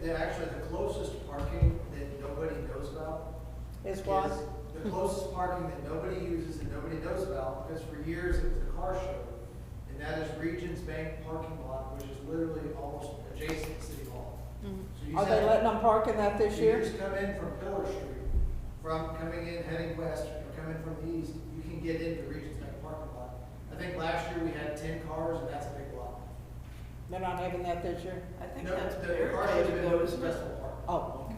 They're actually the closest parking that nobody knows about. Is what? The closest parking that nobody uses and nobody knows about, because for years it was a car show, and that is Regions Bank parking lot, which is literally almost adjacent to City Hall. So you Are just they have- letting them park in that this You year? just come in from Pillar Street, from coming in, heading west, or coming from the east, you can get into Regions Bank parking lot. I think last year we had 10 cars, and that's a big lot. They're not having that this year? I think No, that's the cars have barricaded been though, to isn't it? Festival Park, Oh, okay.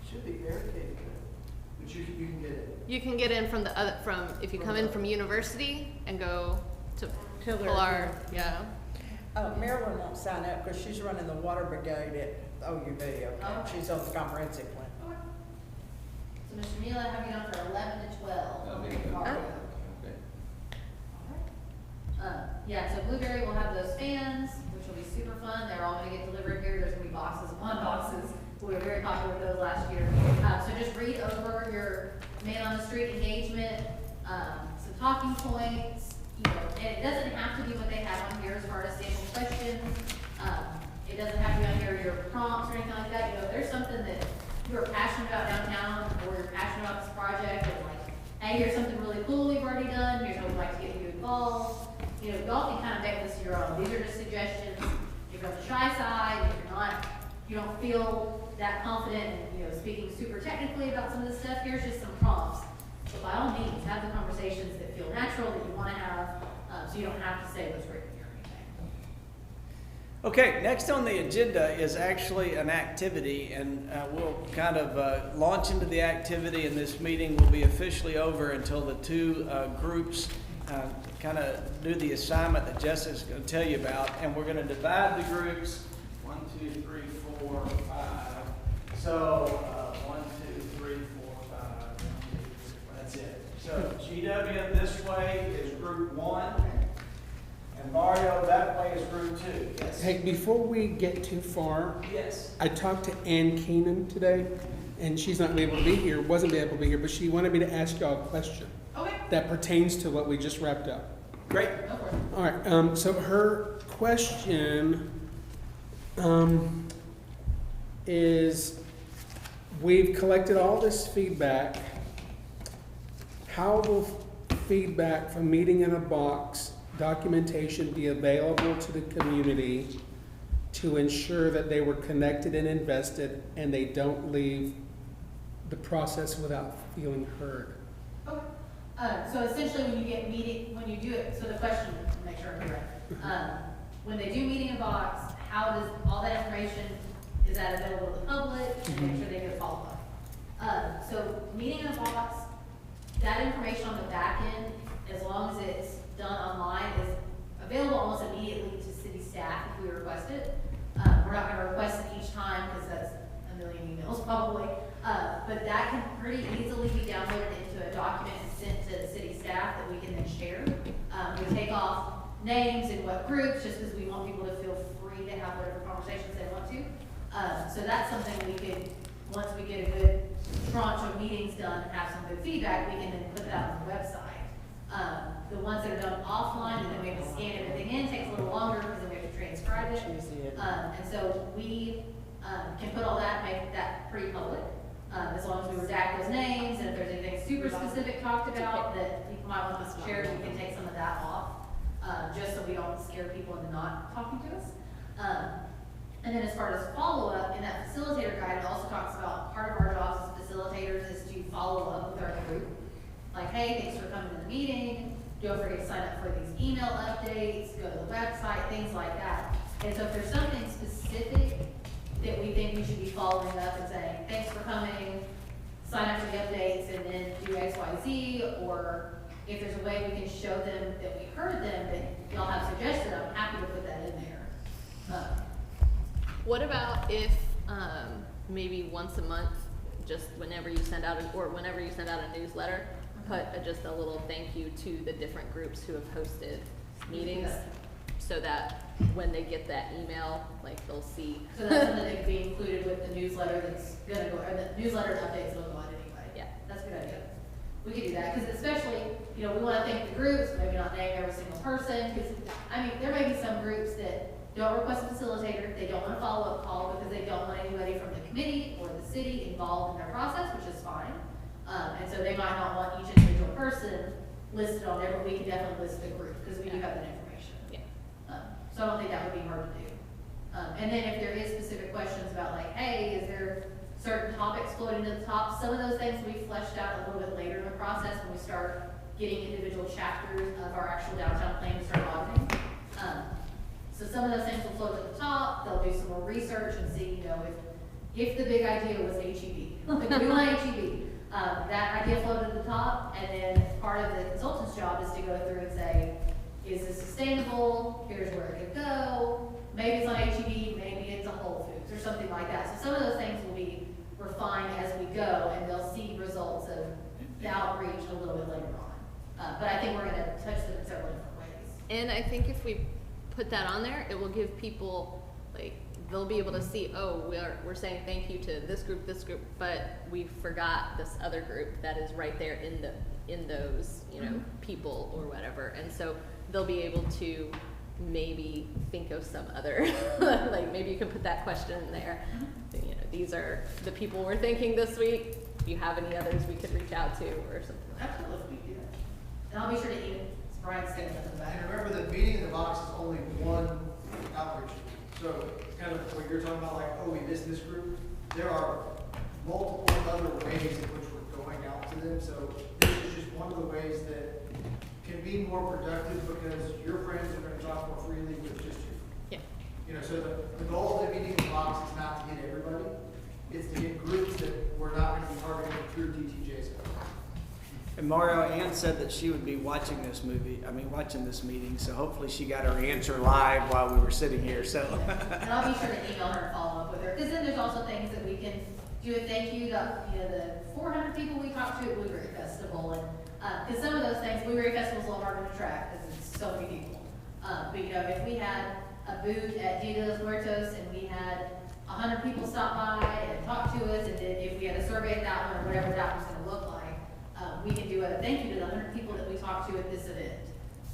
Should be barricaded though. but you can get in. You can get in from the other, from, if you come in from University and go to Pillar. Pilar, yeah. Marilyn won't sign up because she's running the water brigade at OUB, okay? Oh. She's on the comprehensive plan. Okay. So Mr. Neal, I have you down for 11 to 12. That'll be Okay, good. cardio. Okay. Yeah, so Blueberry will have those fans, which will be super fun. They're all gonna get delivered here. There's gonna be boxes upon boxes. We were very popular with those last year. So just read over your man on the street engagement, some talking points, you know, and it doesn't have to be what they have on here as far as sample questions. It doesn't have to be on here your prompts or anything like that. You know, if there's something that you're passionate about downtown or you're passionate about this project and like, hey, here's something really cool we've already done, here's how we'd like to get you involved. You know, y'all can kind of make this your own. These are just suggestions. If you're on the shy side, if you're not, you don't feel that confident in, you know, speaking super technically about some of this stuff, here's just some prompts. So by all means, have the conversations that feel natural, that you want to have, so you don't have to say what's written here or anything. Okay, next on the agenda is actually an activity, and we'll kind of launch into the activity, and this meeting will be officially over until the two groups kind of do the assignment that Jessica's going to tell you about, and we're going to divide the groups, 1, 2, 3, 4, 5. So 1, 2, 3, 4, 5. That's it. So GW this way is group 1. And Mario, that way is group 2. Yes. Hey, before we get too far, Yes. I talked to Ann Keenan today, and she's not able to be here, wasn't able to be here, but she wanted me to ask y'all a question Okay, that pertains to what we just wrapped up. Great. go for it. All right, so her question is, we've collected all this feedback. How will feedback from Meeting in a Box documentation be available to the community to ensure that they were connected and invested and they don't leave the process without feeling heard? Okay. So essentially, when you get when you do it, so the question, to make sure I'm right. When they do meeting in box, how does all that information, is that available to the public, and make sure they get a follow-up? So meeting in a box, that information on the back end, as long as it's done online, is available almost immediately to city staff if we request it. We're not gonna request it each time, because that's a million emails probably. But that can pretty easily be downloaded into a document and sent to the city staff that we can then share. We take off names and what groups, just because we want people to feel free to have whatever conversations they want to. So that's something we could, once we get a good tranche of meetings done and have some good feedback, we can then put that on the website. The ones that are done offline, and then we have to scan everything in, takes a little longer because then we have to transcribe it. And so we can put all that, make that pretty public, as long as we redact those names, and if there's anything super specific talked about that people might want us to share, we can take some of that off, just so we don't scare people into not talking to us. And then as far as follow-up, in that facilitator guide, it also talks about part of our jobs as facilitators is to follow up with our group. Like, hey, thanks for coming to the meeting, don't forget to sign up for these email updates, go to the website, things like that. And so if there's something specific that we think we should be following up and saying, thanks for coming, sign up for the updates, and then do X, Y, Z, or if there's a way we can show them that we heard them, that y'all have suggested, I'm happy to put that in there. What about if, maybe once a month, just whenever you send out, whenever you send out a newsletter, put just a little thank you to the different groups who have hosted meetings, so that when they get that email, like they'll see. So that's something that could be included with the newsletter that's gonna go, or the newsletter and updates that'll go out anyway. Yeah. That's a good idea. We could do that, because especially, you know, we wanna thank the groups, maybe not name every single person, because, I mean, there may be some groups that don't request a facilitator, they don't want a follow-up call because they don't want anybody from the committee or the city involved in their process, which is fine. And so they might not want each individual person listed on there, but we can definitely list the group, because we do have that information. Yeah. So I don't think that would be hard to do. And then if there is specific questions about like, hey, is there certain topics floating to the top, some of those things will be fleshed out a little bit later in the process when we start getting individual chapters of our actual downtown plan to start auditing. So some of those things will float to the top, they'll do some more research and see, you know, if the big idea was HEB, like we want HEB, that idea floated to the top, and then part of the consultant's job is to go through and say, is this sustainable? Here's where it could go. Maybe it's not HEB, maybe it's a Whole Foods or something like that. So some of those things will be refined as we go, and they'll see results of the outreach a little bit later on. But I think we're gonna touch them in several different ways. And I think if we put that on there, it will give people, like, they'll be able to see, oh, we're saying thank you to this group, but we forgot this other group that is right there in those, you know, people or whatever. And so they'll be able to maybe think of some other, like maybe you can put that question in there. You know, these are the people we're thinking this week. Do you have any others we could reach out to or something like that? Absolutely, we do that. And I'll be sure to even, Brian's saying that in the back. And remember that meeting in the box is only one outreach. So it's kind of what you're talking about, like, oh, we missed this group. There are multiple other ways in which we're going out to them. So this is just one of the ways that can be more productive because your friends are going to talk more freely with just you. Yeah. You know, so the goal of the meeting in the box is not to get everybody. It's to get groups that we're not going to be targeting through DTJ's. And Mario, Ann said that she would be watching this meeting, so hopefully she got her answer live while we were sitting here, so. And I'll be sure to email her and follow up with her, because then there's also things that we can do a thank you to, you know, the 400 people we talked to at Blueberry Festival, and, because some of those things, Blueberry Festival's a little harder to track, because it's so many people. But, you know, if we had a booth at Dia de los Muertos, and we had 100 people stop by and talk to us, and then if we had a survey at that one, or whatever that was gonna look like, we can do a thank you to the 100 people that we talked to at this event.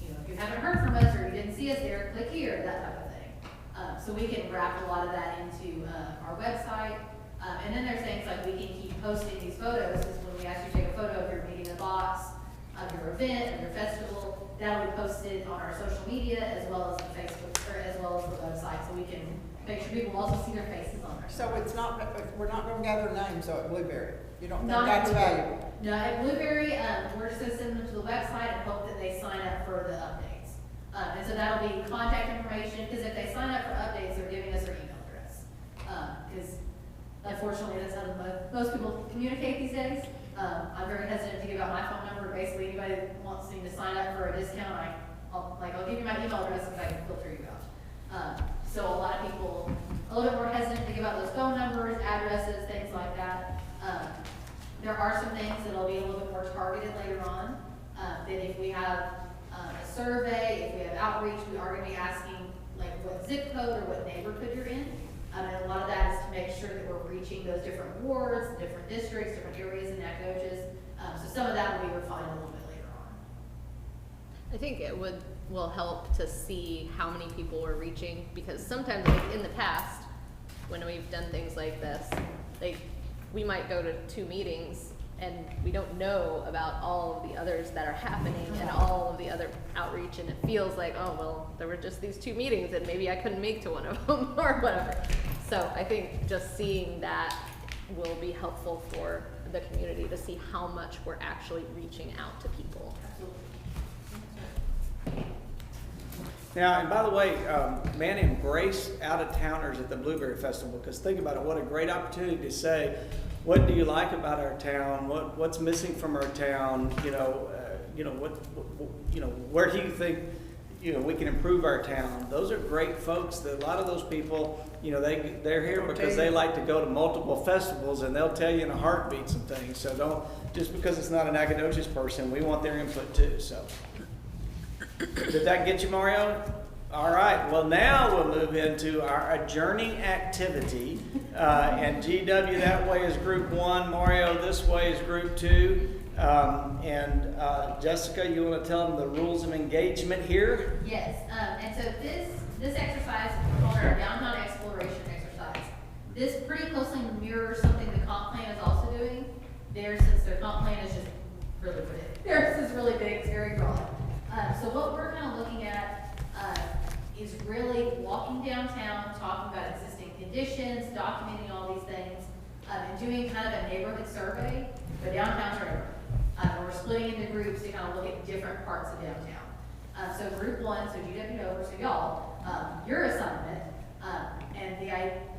You know, if you haven't heard from us or you didn't see us there, click here, that type of thing. So we can wrap a lot of that into our website. And then there's things like we can keep posting these photos, because when we ask you to take a photo of your meeting in the box, of your event, of your festival, that'll be posted on our social media as well as the Facebook, or as well as the website, so we can make sure people also see their faces on there. So it's not, we're not gonna gather names at Blueberry. You don't think Not at that's Blueberry. valuable? No, at Blueberry, we're just gonna send them to the website and hope that they sign up for the updates. And so that'll be contact information, because if they sign up for updates, they're giving us their email address. Because unfortunately, that's how most people communicate these days. I'm very hesitant to give out my phone number. Basically, anybody that wants me to sign up for a discount, I'll give you my email address because I can filter you out. So a lot of people, a little bit more hesitant to give out those phone numbers, addresses, things like that. There are some things that'll be a little bit more targeted later on. That if we have a survey, if we have outreach, we are going to be asking like what zip code or what neighborhood you're in. And a lot of that is to make sure that we're reaching those different wards, different districts, different areas in Nacogdoches. So some of that will be refined a little bit later on. I think it will help to see how many people we're reaching, because sometimes, like in the past, when we've done things like this, like we might go to 2 meetings and we don't know about all of the others that are happening and all of the other outreach, and it feels like, oh well, there were just these 2 meetings and maybe I couldn't make to one of them or whatever. So I think just seeing that will be helpful for the community to see how much we're actually reaching out to people. Now, and by the way, man, embrace out-of-towners at the Blueberry Festival, because think about it, what a great opportunity to say, what do you like about our town? What's missing from our town? Where do you think, we can improve our town? Those are great folks. A lot of those people, they're here because they like to go to multiple festivals, and they'll tell you in a heartbeat some things. So don't, just because it's not an Nacogdoches person, we want their input too, so. Did that get you, Mario? All right, well now we'll move into our adjourning activity. And GW that way is group 1, Mario this way is group 2. And Jessica, you want to tell them the rules of engagement here? Yes, and so this exercise is called our downtown exploration exercise. This pretty closely mirrors something the comp plan is also doing. Since their comp plan is just really big. Theirs is really big, it's very broad. So what we're kind of looking at is really walking downtown, talking about existing conditions, documenting all these things, and doing kind of a neighborhood survey for downtown Trader. We're splitting into groups to kind of look at different parts of downtown. So group one, so GW Dover, so y'all, your assignment, and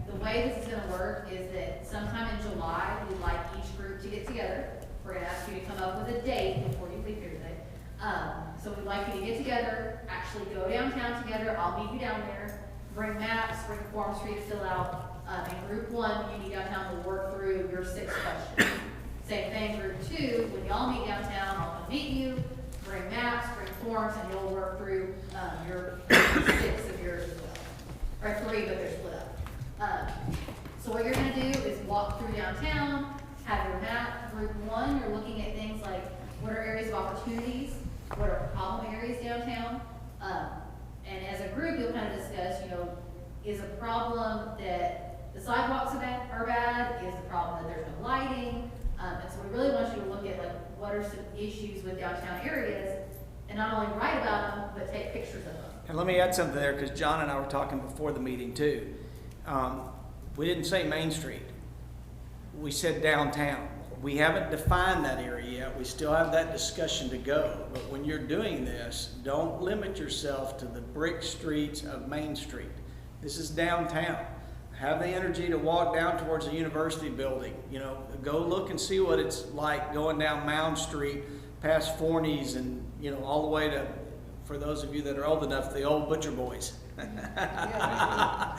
the way this is gonna work is that sometime in July, we'd like each group to get together. We're gonna ask you to come up with a date before you leave here today. So we'd like you to get together, actually go downtown together, I'll meet you down there, bring maps, bring forms for you to fill out. In group one, you meet downtown to work through your 6 questions. Same thing, group 2, when y'all meet downtown, I'll come meet you, bring maps, bring forms, and you'll work through your 6 of yours as well. Or 3, but they're split up. So what you're gonna do is walk through downtown, have your map. Group 1, you're looking at things like what are areas of opportunities, what are problem areas downtown. And as a group, you'll kind of discuss, is a problem that the sidewalks are bad, is the problem that there's no lighting. And so we really want you to look at what are some issues with downtown areas, and not only write about them, but take pictures of them. And let me add something there, because John and I were talking before the meeting too. We didn't say Main Street. We said downtown. We haven't defined that area yet. We still have that discussion to go. But when you're doing this, don't limit yourself to the brick streets of Main Street. This is downtown. Have the energy to walk down towards the university building. Go look and see what it's like going down Mound Street, past Forney's, and all the way to, for those of you that are old enough, the old Butcher Boys. That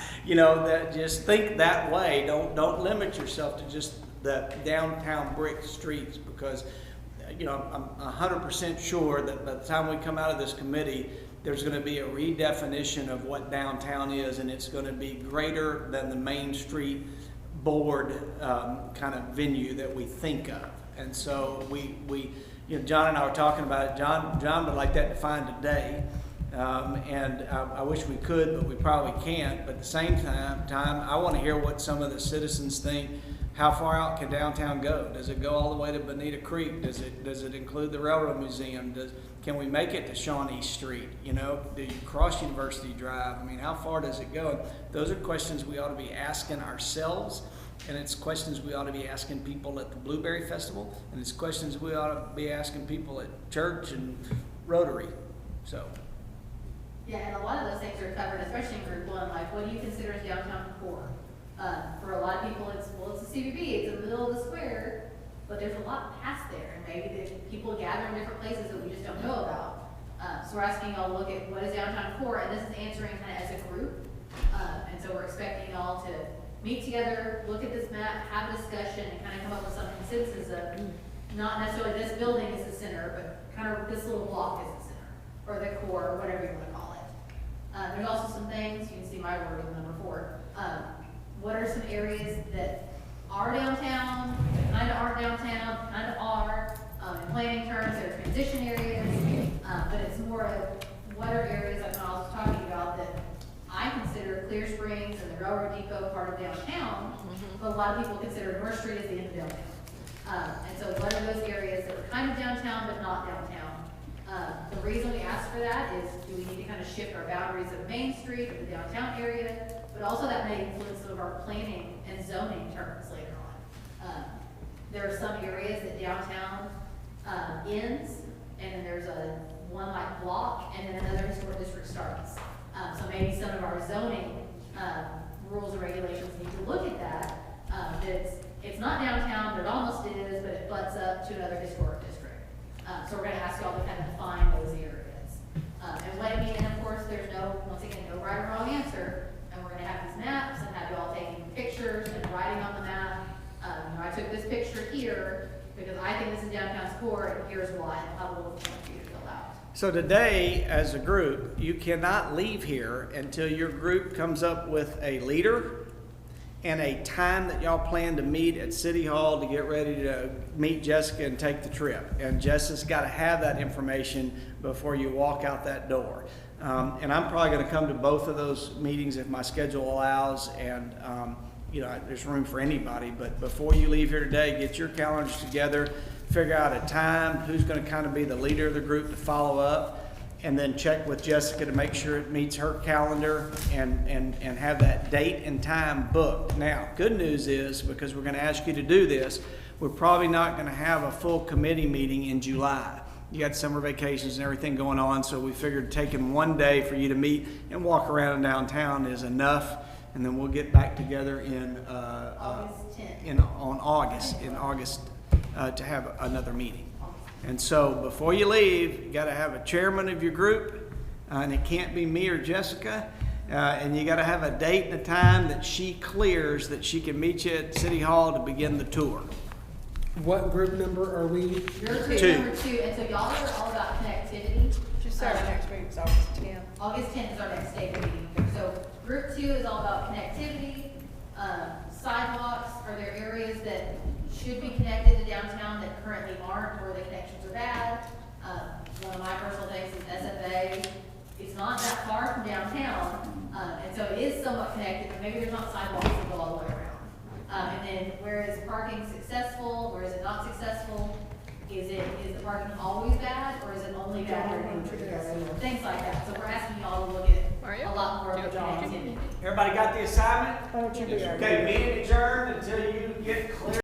just think that way. Don't limit yourself to just the downtown brick streets, because I'm 100% sure that by the time we come out of this committee, there's going to be a redefinition of what downtown is, and it's going to be greater than the Main Street board kind of venue that we think of. And so we John and I were talking about it. John would like that defined today, and I wish we could, but we probably can't. But at the same time, I want to hear what some of the citizens think. How far out can downtown go? Does it go all the way to Bonita Creek? Does it include the Railroad Museum? Can we make it to Shawnee Street? Do you cross University Drive? How far does it go? Those are questions we ought to be asking ourselves, and it's questions we ought to be asking people at the Blueberry Festival, and it's questions we ought to be asking people at church and Rotary. So. Yeah, and a lot of those things are covered, especially in group 1, like what do you consider as downtown core? For a lot of people, it's a CVB, it's in the middle of the square, but there's a lot past there, and maybe people gather in different places that we just don't know about. So we're asking y'all to look at what is downtown core, and this is answering kind of as a group. And so we're expecting y'all to meet together, look at this map, have a discussion, and kind of come up with some consensus of not necessarily this building is the center, but kind of this little block is the center, or the core, or whatever you want to call it. There's also some things, you can see my word in number 4. What are some areas that are downtown, that kind of aren't downtown, kind of are, in planning terms, they're transition areas, but it's more of what are areas, like when I was talking about, that I consider Clear Springs and the Railroad Depot part of downtown, but a lot of people consider North Street as the end of downtown. And so what are those areas that are kind of downtown but not downtown? The reason we ask for that is, do we need to kind of shift our boundaries of Main Street or the downtown area? But also that may influence some of our planning and zoning terms later on. There are some areas that downtown ends, and then there's one like block, and then another historic district starts. So maybe some of our zoning rules and regulations need to look at that. It's not downtown, but it almost is, but it butts up to another historic district. So we're going to ask y'all to kind of define those areas. And what I mean, and of course, there's once again, no right or wrong answer. And we're going to have these maps and have y'all taking pictures and writing on the map. I took this picture here because I think this is downtown's core, and here's why. And I will want you to fill out. So today, as a group, you cannot leave here until your group comes up with a leader and a time that y'all plan to meet at City Hall to get ready to meet Jessica and take the trip. And Jessica's got to have that information before you walk out that door. And I'm probably going to come to both of those meetings if my schedule allows, and there's room for anybody. But before you leave here today, get your calendars together, figure out a time, who's going to kind of be the leader of the group to follow up, and then check with Jessica to make sure it meets her calendar and have that date and time booked. Now, good news is, because we're gonna ask you to do this, we're probably not gonna have a full committee meeting in July. You got summer vacations and everything going on, so we figured taking one day for you to meet and walk around downtown is enough, and then we'll get back together in, August 10th. in August, to have another meeting. And so before you leave, you gotta have a chairman of your group, and it can't be me or Jessica. And you gotta have a date and a time that she clears, that she can meet you at City Hall to begin the tour. What group number are we? You're Two. number 2, and so y'all are all about connectivity. Just started next week, it's August 10th. August 10th is our next state meeting. So group 2 is all about connectivity, sidewalks. Are there areas that should be connected to downtown that currently aren't, where the connections are bad? One of my personal things is SFA. It's not that far from downtown, and so it is somewhat connected, but maybe there's not sidewalks that go all the way around. And then where is parking successful, where is it not successful? Is the parking always bad, or is it only bad during entrances? Things like that. So we're asking y'all to look Are you? at a lot more of the Yeah. connectivity. Everybody got the assignment? Why don't you be our Okay, meeting adjourned until you get clear.